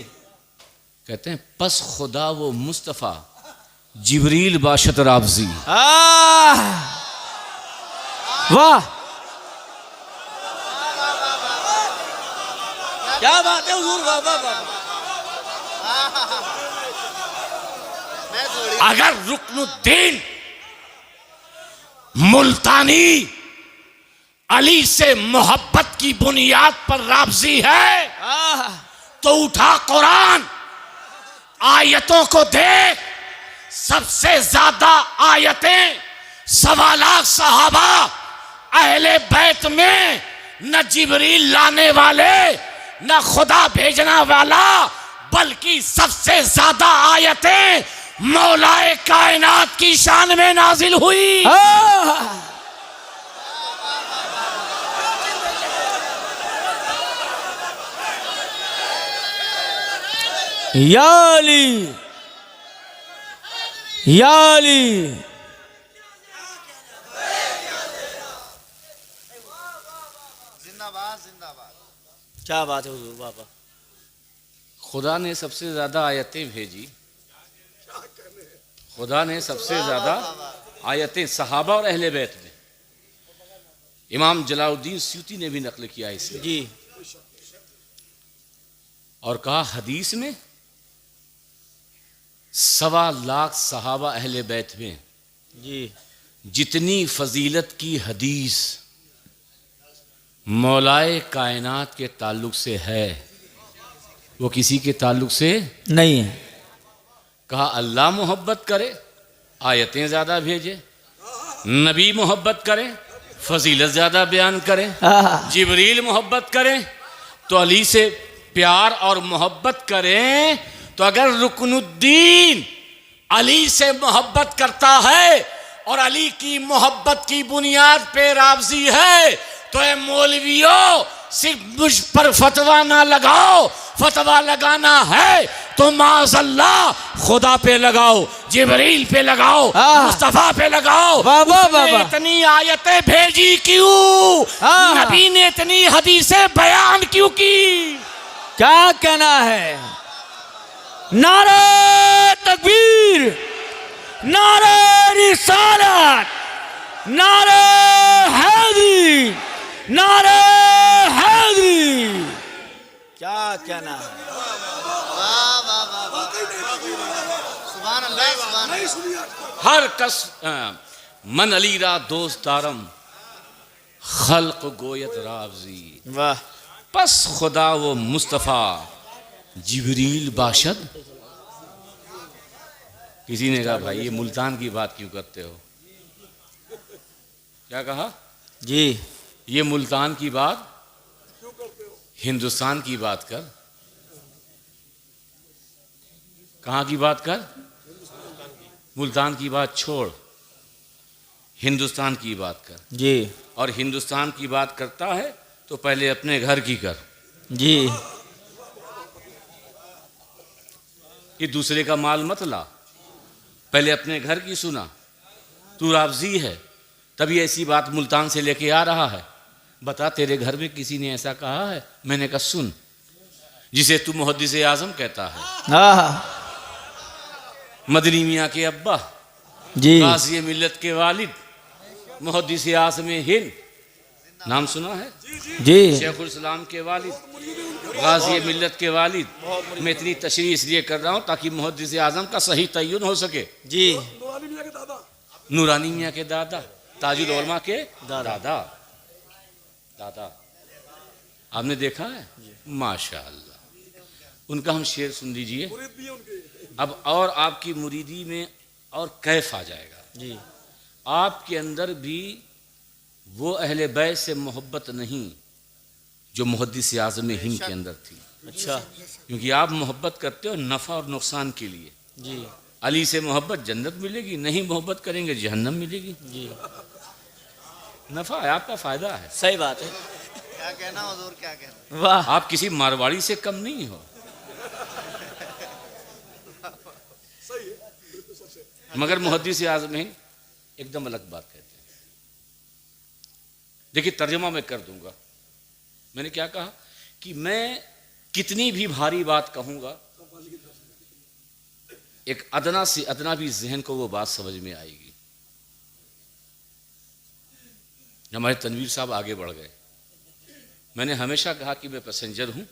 कहते हैं पस खुदा वो मुस्तफ़ा जिबरील बाशत राबजी। वाह क्या बात है हुजूर, वाह वाह वाह। मैं थोड़ी अगर रुकनुद्दीन मुल्तानी अली से मोहब्बत की बुनियाद पर राबजी है तो उठा कुरान, आयतों को देख। सबसे ज्यादा आयतें 1.25 लाख सहाबा अहले बैत में, न जिबरील लाने वाले न खुदा भेजना वाला, बल्कि सबसे ज्यादा आयतें मौलाए कायनात की शान में नाजिल हुई। या अली या अली। जिंदाबाद जिंदाबाद। क्या बात है हुजूर, बाबा। खुदा ने सबसे ज्यादा आयतें भेजी, खुदा ने सबसे ज्यादा आयतें सहाबा और अहले बैत में। इमाम जलालुद्दीन सूती ने भी नकल किया इसे जी। और कहा हदीस में 1.25 लाख सहाबा अहले बैत में जी। जितनी फजीलत की हदीस मौलाए कायनात के ताल्लुक से है वो किसी के ताल्लुक से नहीं है। कहा अल्लाह मोहब्बत करे आयतें ज़्यादा भेजे, नबी मोहब्बत करे फजीलत ज़्यादा बयान करे, जिबरील मोहब्बत करे तो अली से प्यार और मोहब्बत करें। तो अगर रुकनुद्दीन अली से मोहब्बत करता है और अली की मोहब्बत की बुनियाद पे राबजी है तो ए मौलवियों सिर्फ मुझ पर फतवा ना लगाओ, फतवा लगाना है तो माज़अल्लाह खुदा पे लगाओ, जिबरील पे लगाओ, मुस्तफ़ा पे लगाओ। उसने इतनी आयतें भेजी क्यों? नबी ने इतनी हदीसें बयान क्यों की? क्या कहना है? नारे तकबीर, नारे रिसालत, नारे हैदरी, नारे हैदरी। क्या कहना है? वाह वाह वाह वाह। सुभान अल्लाह सुभान नहीं अल्लाह। सुनी आज। हर कस मन अली रा दोस्त दारम खल्क गोयत राबजी। वाह। पस खुदा वो मुस्तफ़ा जिबरील बाशद। किसी ने कहा भाई ये मुल्तान की बात क्यों करते हो? क्या कहा? जी। ये मुल्तान की बात क्यों करते हो? हिंदुस्तान की बात कर। कहाँ की बात कर? मुल्तान की बात छोड़, हिंदुस्तान की बात कर। जी। और हिंदुस्तान की बात करता है तो पहले अपने घर की कर। जी। कि दूसरे का माल मत ला, पहले अपने घर की सुना। तू राबजी है, तभी ऐसी बात मुल्तान से लेके आ रहा है। बता तेरे घर में किसी ने ऐसा कहा है? मैंने कहा सुन, जिसे तू मुहद्दिस आजम कहता है, हाँ मदनी मियाँ के अब्बा, जी गाज़ी मिल्लत के वालिद, मुहद्दिस आज़म हिंद, नाम सुना है? जी शेखुल इस्लाम के वालिद, गाज़ी मिल्लत के वालिद। मैं इतनी तशरीह इसलिए कर रहा हूँ ताकि मुहद्दिस आज़म का सही तय्युन हो सके। जी नूरानी मियां के दादा, नूरानी मियाँ के दादा, ताजुल उलमा के दादा। आपने देखा है? माशाअल्लाह। उनका हम शेर सुन लीजिए। मुरीद भी है उनके। अब और आपकी मुरीदी में और कैफ आ जाएगा। जी आपके अंदर भी वो अहले बैत से मोहब्बत नहीं जो मुहद्दिस आज़म हिंद के अंदर थी। अच्छा क्योंकि आप मोहब्बत करते हो नफ़ा और नुकसान के लिए। जी अली से मोहब्बत जन्नत मिलेगी, नहीं मोहब्बत करेंगे जहन्नम मिलेगी। जी नफ़ा है, आपका फ़ायदा है। सही बात है। क्या कहना हुजूर, क्या कहना। वाह आप किसी मारवाड़ी से कम नहीं हो। सही है, बिल्कुल सच है। मगर मुहद्दिस आज़म हिंद एकदम अलग बात कहते हैं। देखिए तर्जुमा मैं कर दूंगा। मैंने क्या कहा कि मैं कितनी भी भारी बात कहूंगा, एक अदना से अदना भी जहन को वो बात समझ में आएगी। हमारे तनवीर साहब आगे बढ़ गए। मैंने हमेशा कहा कि मैं पैसेंजर हूं,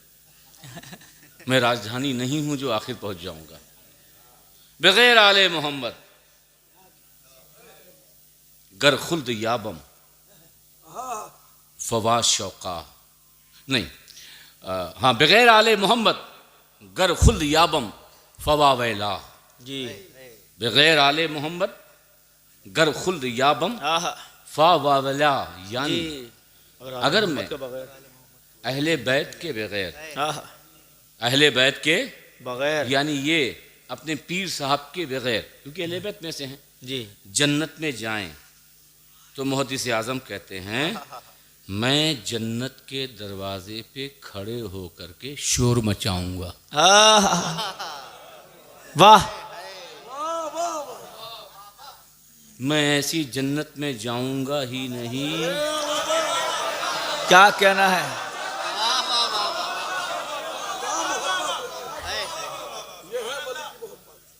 मैं राजधानी नहीं हूं जो आखिर पहुंच जाऊंगा। बगैर आले मोहम्मद गर खुल्द याबम फवा शौका नहीं, हाँ, बगैर आले मोहम्मद गर खुल्द याबम फवा वैला। जी बगैर आले मोहम्मद गर खुल्द याबम आहा फवा वैला। यानी जी अगर मैं के बगैर अहले बैत के बगैर, आहा अहले बैत के बगैर यानी ये अपने पीर साहब के बगैर, क्योंकि अहले बैत में से हैं, जी जन्नत में जाएं तो मुहद्दिस आज़म कहते हैं मैं जन्नत के दरवाजे पे खड़े होकर के शोर मचाऊंगा। आहा वाह मैं ऐसी जन्नत में जाऊंगा ही नहीं। क्या कहना है।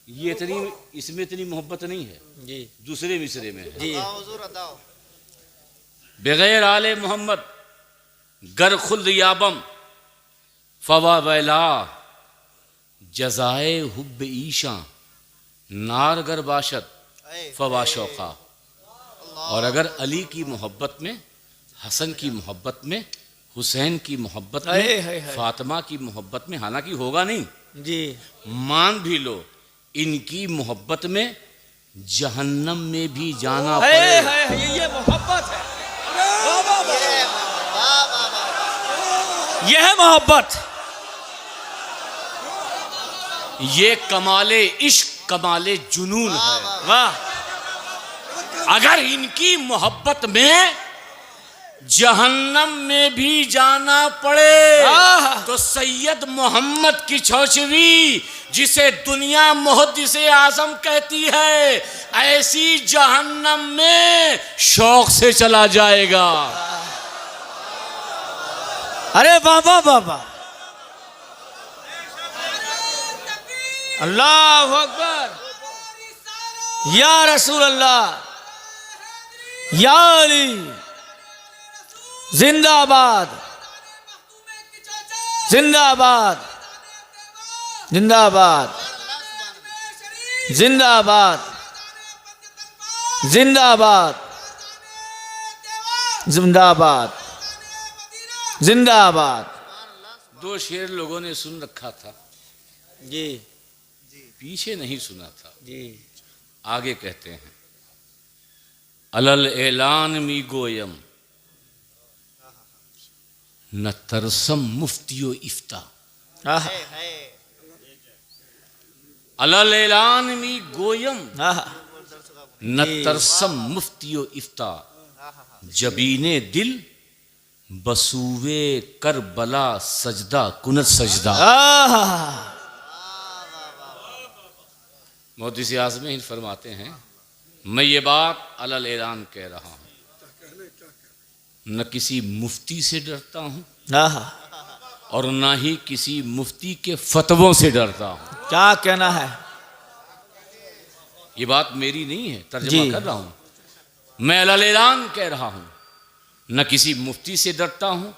ये इतनी, इसमें इतनी मोहब्बत नहीं है, जी दूसरे मिसरे में है। जी अदाओ हुजूर, अदाओ। बगैर आले मोहम्मद गर खुल्द याबम fava वैला जजाए hub Isha नारगर बाशत fava Shauka. और अगर अली की मोहब्बत में, हसन की मोहब्बत में, हुसैन की मोहब्बत हाय, में, हाय, हाय। फातिमा की मोहब्बत में, हालांकि होगा नहीं, जी मान भी लो इनकी मोहब्बत में जहन्नम में भी जाना है पड़े। ये मोहब्बत है। वाह वाह वाह। यह है मोहब्बत। ये कमाले इश्क, कमाले जुनून है। वाह अगर इनकी मोहब्बत में जहन्नम में भी जाना पड़े आहा। तो सैयद मोहम्मद की चौचवी, जिसे दुनिया मुहद्दिस आज़म कहती है, ऐसी जहन्नम में शौक से चला जाएगा। अरे वाह वाह वाह वाह। अल्लाह अकबर। या रसूल अल्लाह, या अली जिंदाबाद जिंदाबाद जिंदाबाद जिंदाबाद जिंदाबाद जिंदाबाद जिंदाबाद। दो शेर लोगों ने सुन रखा था, जी पीछे नहीं सुना था। जी आगे कहते हैं अलल ऐलान मी गोयम न तरसम मुफ्तियो इफ्ता। आहा अलल ऐलान मी गोयम आहा न तरसम मुफ्तियो इफ्ता। जबीने दिल बसूवे करबला सजदा कुनत सजदा। आहा मुहद्दिस आज़म हिंद फरमाते हैं मैं ये बात अलल ऐलान कह रहा हूँ, न किसी मुफ्ती से डरता हूँ आहा, और ना ही किसी मुफ्ती के फतवों से डरता हूँ। क्या कहना है? ये बात मेरी नहीं है, तर्जुमा जी। कर रहा हूँ। मैं अलल ऐलान कह रहा हूँ, न किसी मुफ्ती से डरता हूँ,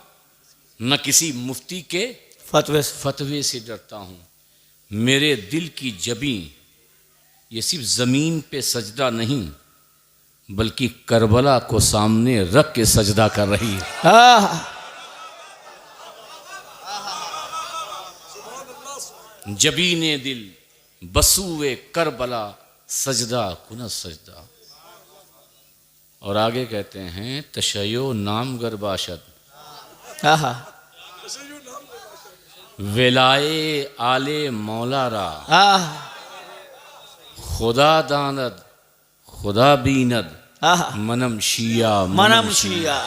न किसी मुफ्ती के फतवे से। फतवे से डरता हूँ। मेरे दिल की जबी ये सिर्फ ज़मीन पे सजदा नहीं, बल्कि करबला को सामने रख के सजदा कर रही है। आहा, जबीने दिल बसूए करबला सजदा कुन सजदा। और आगे कहते हैं तशयो नाम गरबाशद आहा, वेलाए आले मौलारा आहा, खुदा दानद खुदा बीनद आहा, मनम शिया मनम शिया।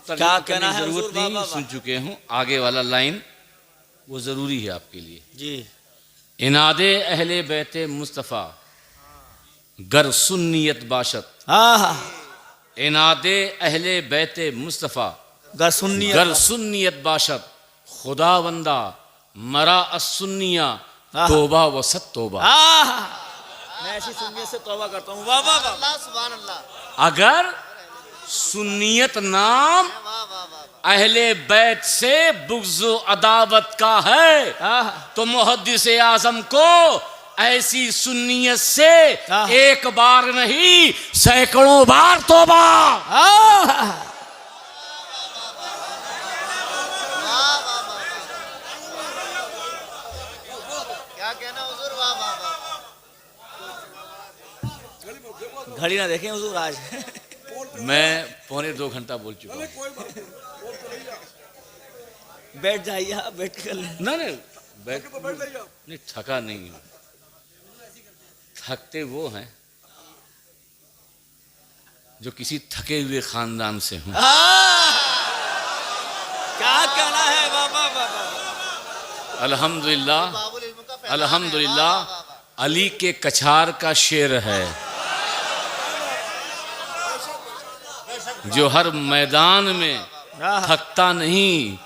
क्या कहना है जरूरत हुजूर? वाह, नहीं, वाह, सुन चुके हूँ। आगे वाला लाइन वो जरूरी है आपके लिए। जी। इनादे अहले बैते मुस्तफ़ा गर सुन्नियत बाशत। आहा, इनादे अहले बैते मुस्तफ़ा गर सुन्नी गर सुन्नियत बाशत खुदा बंदा मरा असुन्निया आहा। तोबा व सत तोबा। आहा, मैं ऐसी सुन्नियत से तौबा करता हूँ। वाह वाह वाह, अल्लाह सुभान अल्लाह। अगर सुन्नियत नाम वाह वाह वाह। अहले बैत से बुग़्ज़ अदावत का है, आहा, तो मुहद्दिस आज़म को ऐसी सुन्नियत से आहा। एक बार नहीं सैकड़ों बार तौबा। आहा, क्या कहना हुजूर? वाह वाह वाह। घड़ी ना देखें हुजूर आज। मैं पौने 2 घंटा बोल चुका हूँ। बैठ जाइए आप, बैठ कर ले। ना नहीं नहीं, थका नहीं हूँ। थकते वो हैं जो किसी थके हुए खानदान से हों। क्या कहना है? वाह वाह वाह वाह। अल्हम्दुलिल्लाह बाबुल इल्म का फैलाना है। अल्हम्दुलिल्लाह वाह, वाह, वाह। अली के कछार का शेर है जो हर मैदान में आहा, थकता नहीं,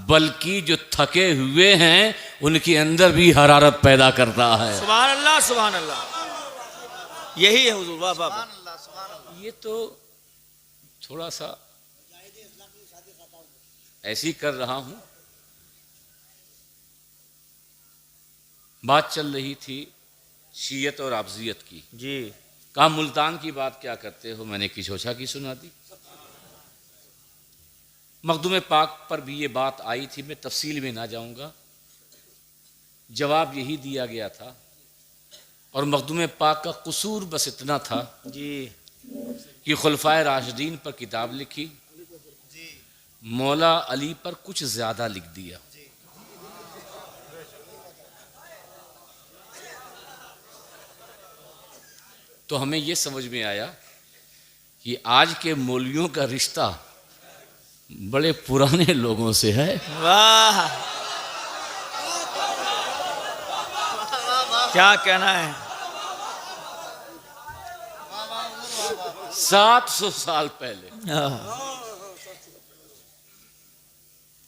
बल्कि जो थके हुए हैं उनके अंदर भी हरारत पैदा करता है। सुभान अल्लाह, सुभान अल्लाह। यही है हुजूर। वाह वाह वाह। सुभान अल्लाह सुभान अल्लाह। ये तो थोड़ा सा ऐसे ही कर रहा हूं। बात चल रही थी शीयत और अफजियत की। जी। कहा मुल्तान की बात क्या करते हो, मैंने किशोछा की सुना दी। मखदूम पाक पर भी ये बात आई थी, मैं तफसील में ना जाऊंगा। जवाब यही दिया गया था और मखदूम पाक का कसूर बस इतना था जी। कि खुलफाए राशिदीन पर किताब लिखी, मौला अली पर कुछ ज़्यादा लिख दिया। तो हमें ये समझ में आया कि आज के मौलवियों का रिश्ता बड़े पुराने लोगों से है। वाह, क्या कहना है? 700 साल पहले आहा,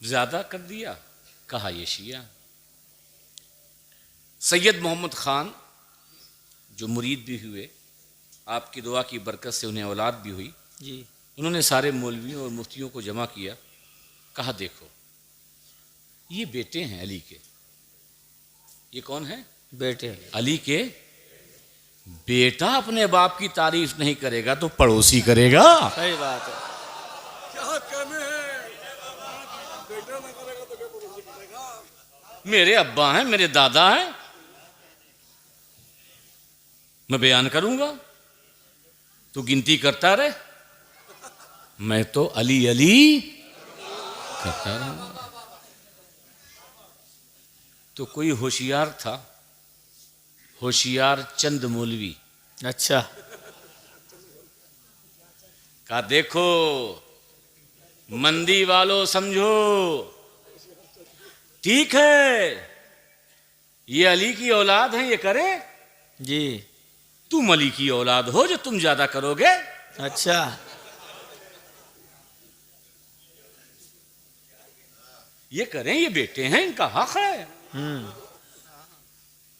ज्यादा कर दिया। कहा ये शिया। सैयद मोहम्मद खान जो मुरीद भी हुए, आपकी दुआ की बरकत से उन्हें औलाद भी हुई, जी। उन्होंने सारे मौलवियों और मुफ्तियों को जमा किया। कहा देखो ये बेटे हैं अली के। ये कौन है? बेटे। अली के। बेटा अपने बाप की तारीफ नहीं करेगा तो पड़ोसी करेगा। सही बात है। क्या कहने हैं? बेटा ना करेगा तो क्या पड़ोसी करेगा? मेरे अब्बा हैं, मेरे दादा हैं, मैं बयान करूंगा, तू गिनती करता रहे, मैं तो अली अली करता रहूंगा। तो कोई होशियार था, होशियार चंद मौलवी, अच्छा। कहा देखो मंदी वालों समझो, ठीक है, ये अली की औलाद है, ये करे। जी। तुम अली की औलाद हो, जो तुम ज्यादा करोगे। अच्छा। ये करें, ये बेटे हैं, इनका हक है।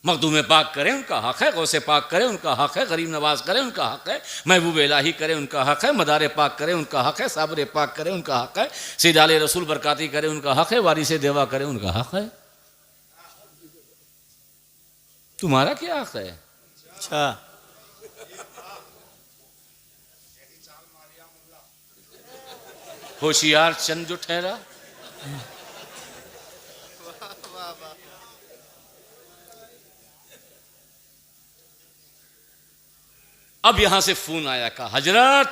मखदूम पाक करें, उनका हक है। गौसे पाक करें, उनका हक है। गरीब नवाज करें, उनका हक है। महबूब इलाही करें, उनका हक है। मदार पाक करें, उनका हक है। साबर पाक करें, उनका हक है। सीदाल रसूल बरकाती करें, उनका हक है। वारिस देवा करें, उनका हक है। तुम्हारा क्या हक है? अच्छा। होशियार चंद जो ठहरा। अब यहां से फोन आया, कहा हजरत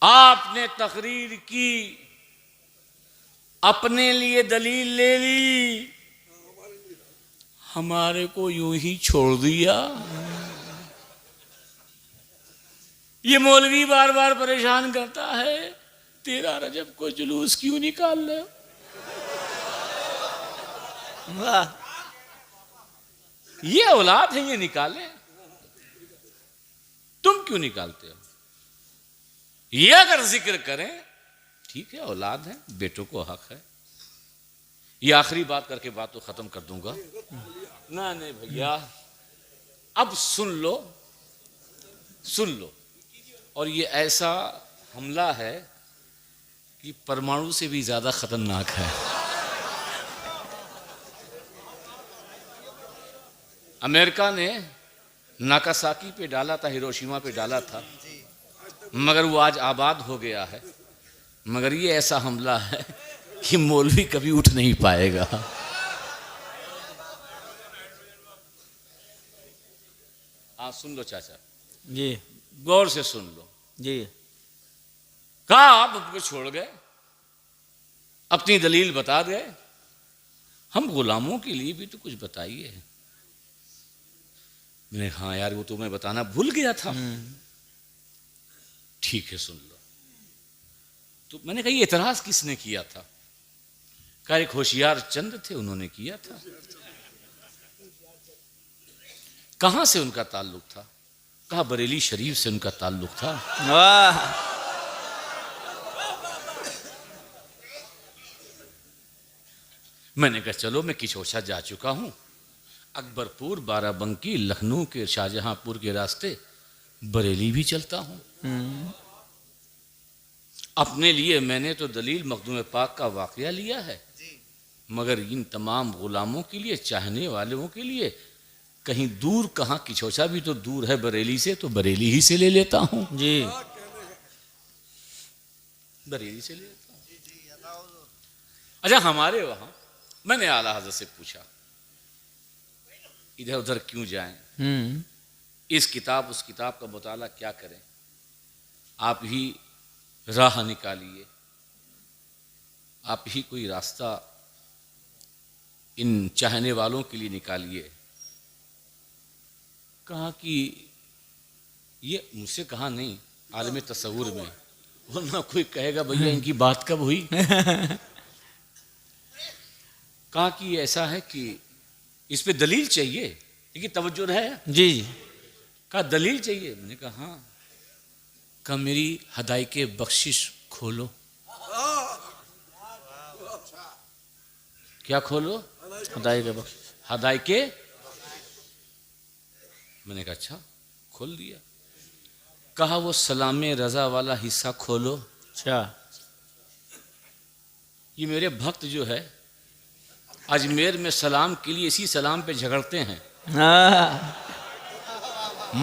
आपने तकरीर की, अपने लिए दलील ले ली, हमारे को यूं ही छोड़ दिया। ये मौलवी बार बार परेशान करता है, 13 रजब को जुलूस क्यों निकाल रहे हो? वाह। ये औलाद है, ये निकाले, तुम क्यों निकालते हो? ये अगर जिक्र करें, ठीक है, औलाद है, बेटों को हक है। ये आखिरी बात करके बात तो खत्म कर दूंगा। ना नहीं भैया, अब सुन लो, सुन लो। और ये ऐसा हमला है कि परमाणु से भी ज्यादा खतरनाक है। अमेरिका ने नागासाकी पे डाला था, हिरोशिमा पे डाला था, मगर वो आज आबाद हो गया है। मगर ये ऐसा हमला है कि मौलवी कभी उठ नहीं पाएगा। हाँ सुन लो चाचा जी, गौर से सुन लो जी। कहा आप हमको छोड़ गए, अपनी दलील बता गए, हम गुलामों के लिए भी तो कुछ बताइए। मैंने हाँ यार वो तो मैं बताना भूल गया था। ठीक है सुन लो। तो मैंने कहा ये इतराज किसने किया था? कहा एक होशियार चंद थे, उन्होंने किया था। कहां से उनका ताल्लुक था? कहा बरेली शरीफ से उनका ताल्लुक था। वाह। मैंने कहा चलो मैं किचौसा जा चुका हूं, अकबरपुर, बाराबंकी, लखनऊ के शाहजहांपुर के रास्ते बरेली भी चलता हूं। अपने लिए मैंने तो दलील मखदूम पाक का वाकया लिया है, मगर इन तमाम गुलामों के लिए, चाहने वालों के लिए, कहीं दूर कहां, किचौसा भी तो दूर है बरेली से, तो बरेली ही से ले लेता हूं। जी, बरेली से ले लेता हूं। अच्छा हमारे वहां मैंने आला हज़रत से पूछा इधर उधर क्यों जाएं, इस किताब उस किताब का मुताला क्या करें, आप ही राह निकालिए, आप ही कोई रास्ता इन चाहने वालों के लिए निकालिए। कहा कि ये मुझसे कहा नहीं, आलम तसव्वुर में, वरना कोई कहेगा भैया इनकी बात कब हुई। कहा कि ऐसा है कि इस पे दलील चाहिए, लेकिन तवज्जो है जी। कहा दलील चाहिए। मैंने कहा हाँ। कहा मेरी हदाई के बख्शिश खोलो। क्या खोलो? हदाई के बख्श। हदाई के। मैंने कहा अच्छा, खोल दिया। कहा वो सलाम रजा वाला हिस्सा खोलो। अच्छा। ये मेरे भक्त जो है अजमेर में सलाम के लिए इसी सलाम पे झगड़ते हैं,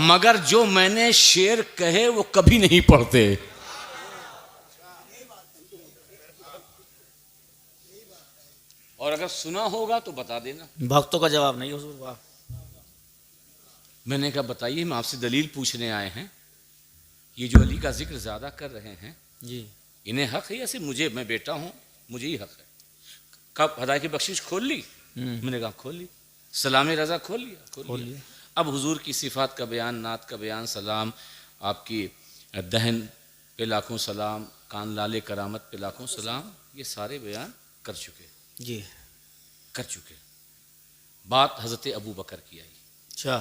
मगर जो मैंने शेर कहे वो कभी नहीं पढ़ते। और अगर सुना होगा तो बता देना। भक्तों का जवाब नहीं हुजूर। वाह। मैंने कहा बताइए, हम आपसे दलील पूछने आए हैं, ये जो अली का जिक्र ज्यादा कर रहे हैं जी, इन्हें हक है या सिर्फ मुझे, मैं बेटा हूं मुझे ही हक है? कब हदायत की बख्शिश खोल ली? मैंने कहा खोल ली। सलाम रजा खोल लिया? खोल लिया। अब हुजूर की सिफात का बयान, नात का बयान, सलाम, आपकी दहन पे लाखों सलाम, कान लाले करामत पे लाखों सलाम, ये सारे बयान कर चुके जी। कर चुके। बात हज़रत अबू बकर की आई। अच्छा।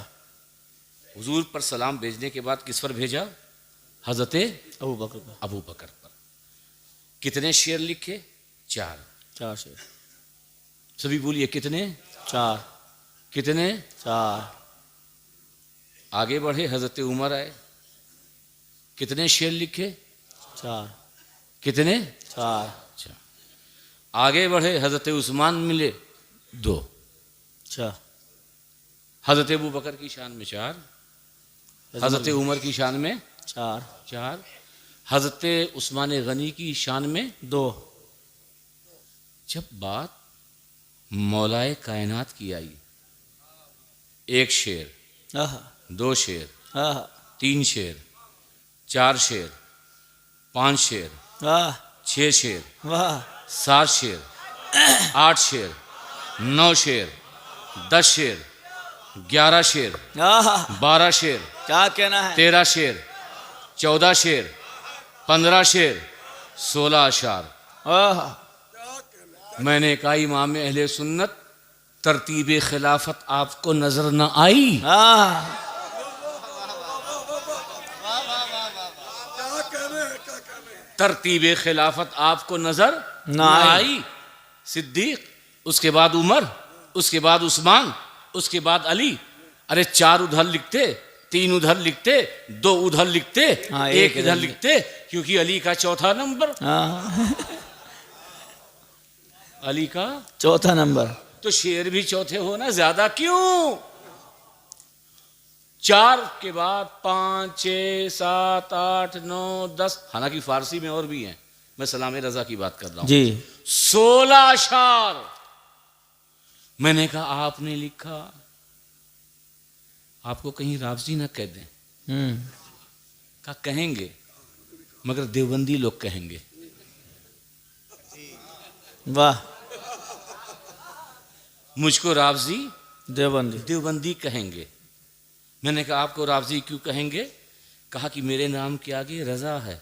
हुजूर पर सलाम भेजने के बाद किस पर भेजा? हज़रत अबू बकर का। अबू बकर पर। कितने शेर लिखे? 4। 4 शेर। सभी बोलिए कितने? 4। कितने? 4। आगे बढ़े, हज़रत उमर आए, कितने शेर लिखे? 4। कितने? 4। अच्छा। आगे बढ़े, हज़रत उस्मान मिले, 2। अच्छा। हज़रत अबू बकर की शान में 4, हज़रत उमर की शान में 4, हज़रत उस्मान गनी की शान में 2। जब बात मौलाए कायनात की आई, 1 शेर, आहा 2 शेर, आहा 3 शेर, 4 शेर, 5 शेर, वाह 6 शेर, वाह 7 शेर, 8 शेर, 9 शेर, 10 शेर, 11 शेर, आहा 12 शेर, क्या कहना है? 13 शेर, 14 शेर, 15 शेर, 16 अशार। आहा मैंने कहा इमाम अहले सुन्नत, तरतीब खिलाफत आपको नजर न आई? आहा क्या कहने हैं, क्या कहने हैं। तरतीब खिलाफत आपको नजर न न आई? सिद्दीक, उसके बाद उमर, उसके बाद उस्मान, उसके बाद अली। अरे 4 उधर लिखते, 3 उधर लिखते, 2 उधर लिखते, हाँ, 1 इधर इधर लिखते, क्योंकि अली का चौथा नंबर। आहा अली का चौथा नंबर। तो शेर भी चौथे हो ना, ज्यादा क्यों? 4 के बाद 5, 6, 7, 8, 9, 10, हालांकि फारसी में और भी हैं, मैं सलाम रजा की बात कर रहा हूं। जी। 16 अशार। मैंने कहा आपने लिखा, आपको कहीं रावजी ना कह दें। कहा कहेंगे, मगर देवबंदी लोग कहेंगे। वाह मुझको रावजी देवबंदी। देवबंदी कहेंगे। मैंने कहा आपको रावजी क्यों कहेंगे? कहा कि मेरे नाम के आगे रजा है,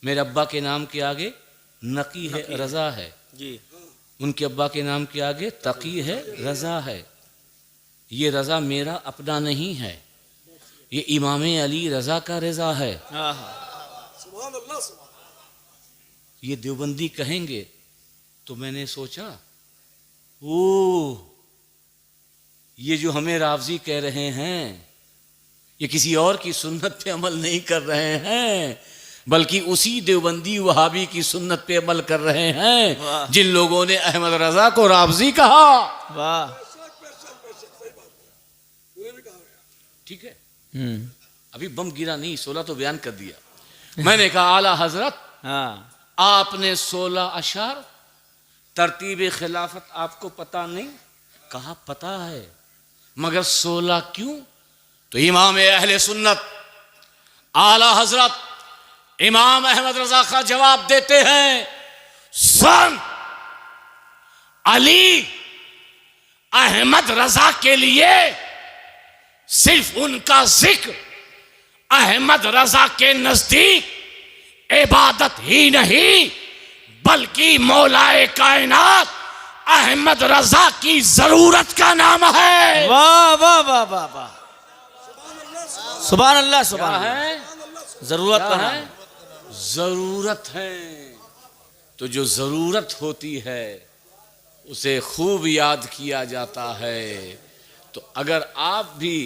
मेरे अब्बा के नाम के आगे नकी है, रजा है। जी। उनके अब्बा के नाम के आगे तकी है, रजा है। ये रजा मेरा अपना नहीं है, ये इमाम अली रजा का रजा है। आहा सुभान अल्लाह, सुभान। ये देवबंदी कहेंगे। तो मैंने सोचा, ओ ये जो हमें रावजी कह रहे हैं, ये किसी और की सुन्नत पे अमल नहीं कर रहे हैं, बल्कि उसी देवबंदी वहाबी की सुन्नत पे अमल कर रहे हैं वाह। जिन लोगों ने अहमद रजा को रावजी कहा। वाह। सही बात है, तूने भी कहा है। ठीक है, हम्म। अभी बम गिरा नहीं, 16 तो बयान कर दिया। मैंने कहा आला हजरत, हाँ आपने 16 अशार, तरतीब खिलाफत आपको पता नहीं? कहा पता है, मगर 16 क्यों? तो इमाम अहले सुन्नत आला हजरत इमाम अहमद रजा का जवाब देते हैं, सन अली अहमद रजा के लिए सिर्फ उनका जिक्र अहमद रजा के नजदीक इबादत ही नहीं, बल्कि मौलाए कायनात अहमद रजा की जरूरत का नाम है। वाह वाह वाह वाह वाह। सुभान अल्लाह क्या सुभान अल्लाह। है? जरूरत क्या का है? नाम। जरूरत है। तो जो जरूरत होती है उसे खूब याद किया जाता है। तो अगर आप भी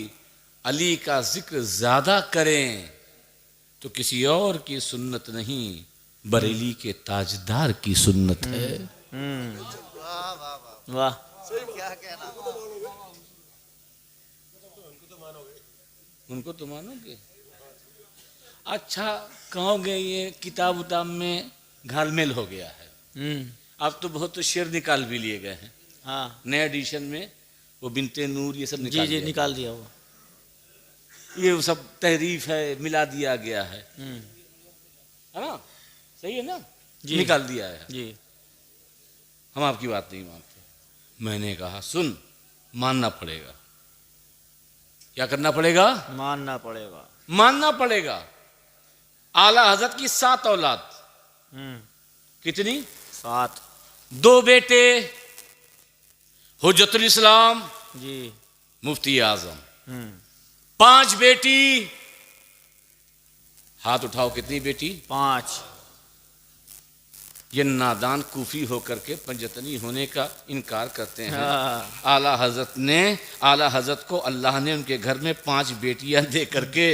अली का जिक्र ज्यादा करें तो किसी और की सुन्नत नहीं, बरेली के ताजदार की सुन्नत है। वाह वाह वाह, वाह। क्या कहना। उनको तो मानोगे? अच्छा कहोगे ये किताब उताब में घालमेल हो गया है। अब तो बहुत तो शेर निकाल भी लिए गए हैं। हाँ नए एडिशन में वो बिनते नूर ये सब जी निकाल जी दिया निकाल दिया वो। गया। ये सब तहरीफ है, मिला दिया गया है ना? सही है ना? जी। निकाल दिया है। जी। हम आपकी बात नहीं मानते। मैंने कहा सुन, मानना पड़ेगा। क्या करना पड़ेगा? मानना पड़ेगा। मानना पड़ेगा। आला हजरत की 7 औलाद। कितनी? 7। 2 बेटे हुज्जतुल इस्लाम जी। मुफ्ती आजम, 5 बेटी। हाथ उठाओ, कितनी बेटी? 5। ये नादान कूफी होकर के पंजतनी होने का इनकार करते हैं। हाँ। आला हजरत को अल्लाह ने उनके घर में 5 बेटियां दे करके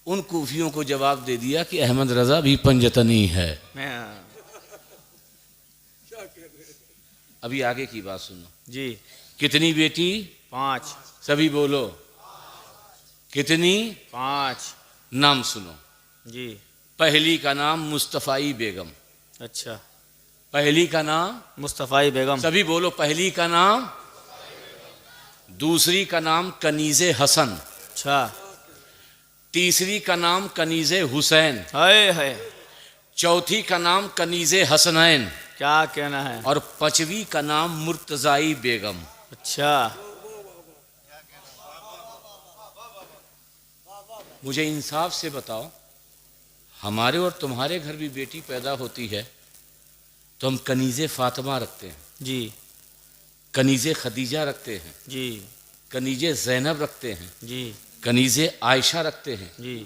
उन कूफियों को जवाब दे दिया कि अहमद रजा भी पंजतनी है। अभी आगे की बात सुनो जी। कितनी बेटी? 5। सभी बोलो कितनी? 5। नाम सुनो। जी। पहली का नाम मुस्तफ़ाई बेगम। अच्छा। पहली का नाम मुस्तफ़ाई बेगम। सभी बोलो पहली का नाम। दूसरी का नाम कनीज़े हसन। अच्छा। तीसरी का नाम कनीज़े हुसैन। है। चौथी का नाम कनीज़े हसनैन। क्या कहना है? और 5वीं का नाम मुर्तज़ाई बेगम। अच्छा। मुझे इंसाफ से बताओ, हमारे और तुम्हारे घर भी बेटी पैदा होती है तो हम कनीज़े फातिमा रखते हैं, जी। कनीज़े खदीजा रखते हैं, जी। कनीज़े ज़ैनब रखते हैं, जी। कनीज़े आयशा रखते हैं। जी।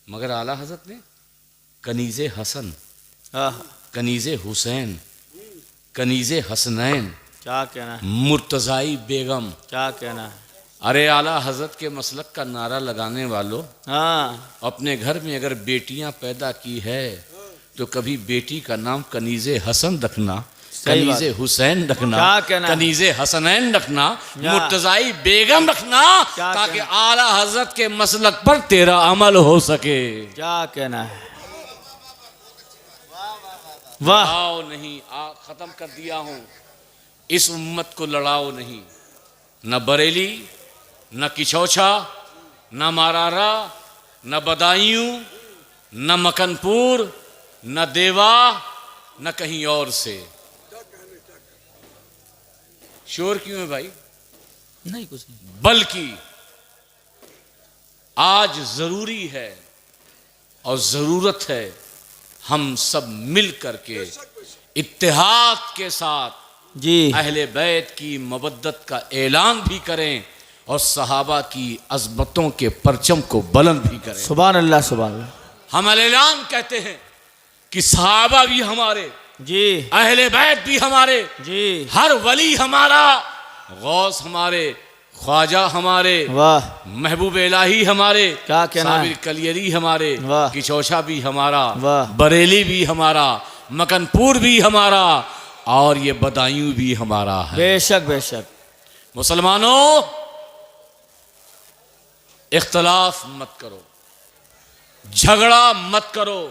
मगर आला हज़रत ने कनीज़े हसन, आह, कनीज़े हुसैन, कनीज़े हसनैन, क्या कहना है? मुर्तज़ाई बेगम। क्या कहना है? अरे आला हज़रत के मसलक का नारा लगाने वालों, हाँ। अपने घर में अगर बेटियां पैदा की है तो कभी बेटी का नाम कनीज़े हसन रखना, कनीज़े हुसैन रखना, क्या कहना है? कनीज़े हसनैन रखना, क्या? मुर्तज़ाई बेगम रखना, क्या ताकि कहना? आला हज़रत के मसलक पर तेरा अमल हो सके। क्या कहना है? वाह। लड़ाओ नहीं, खत्म कर दिया हूं। इस उम्मत को लड़ाओ नहीं, न बरेली, न किचौछा, न मारारा, न बदायूं, न मकनपुर, न देवा, न कहीं और से। शोर क्यों है भाई? नहीं कुछ नहीं। बल्कि आज जरूरी है और जरूरत है हम सब मिल करके इत्तेहाद के साथ जी। अहले बैत की मवद्दत का ऐलान भी करें और सहाबा की अज़मतों के परचम को बुलंद भी करें। सुभान अल्लाह, सुभान अल्लाह। हम ऐलान कहते हैं कि सहाबा भी हमारे, जी। अहले बैत भी हमारे, जी। हर वली हमारा, गौस हमारे, ख्वाजा हमारे, वाह। महबूब इलाही हमारे, क्या कहना है? साबिर कलियरी हमारे, वाह। किचौछा भी हमारा, वाह। बरेली भी हमारा, मकनपुर भी हमारा, और ये बदायूं भी हमारा है। बेशक बेशक। मुसलमानों, इख्तलाफ मत करो, झगड़ा मत करो,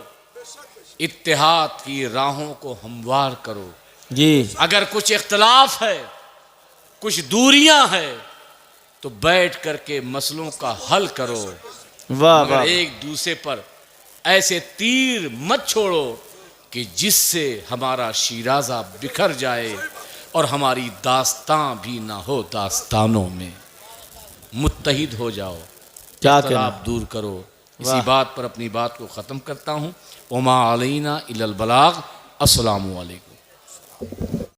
इत्तेहाद की राहों को हमवार करो। जी। अगर कुछ इख्तलाफ है, कुछ दूरियां हैं, तो बैठ करके मसलों का हल करो। वाह मगर वाह। एक दूसरे पर ऐसे तीर मत छोड़ो कि जिससे हमारा शिराजा बिखर जाए और हमारी दास्तां भी ना हो दास्तानों में। मुत्तहिद हो जाओ, क्या इख्तलाफ कहना? दूर करो। इसी वाह। बात पर अपनी बात को ख़त्म करता हूँ। उमा अलैना इल्लल बलाग। अस्सलामु अलैकुम।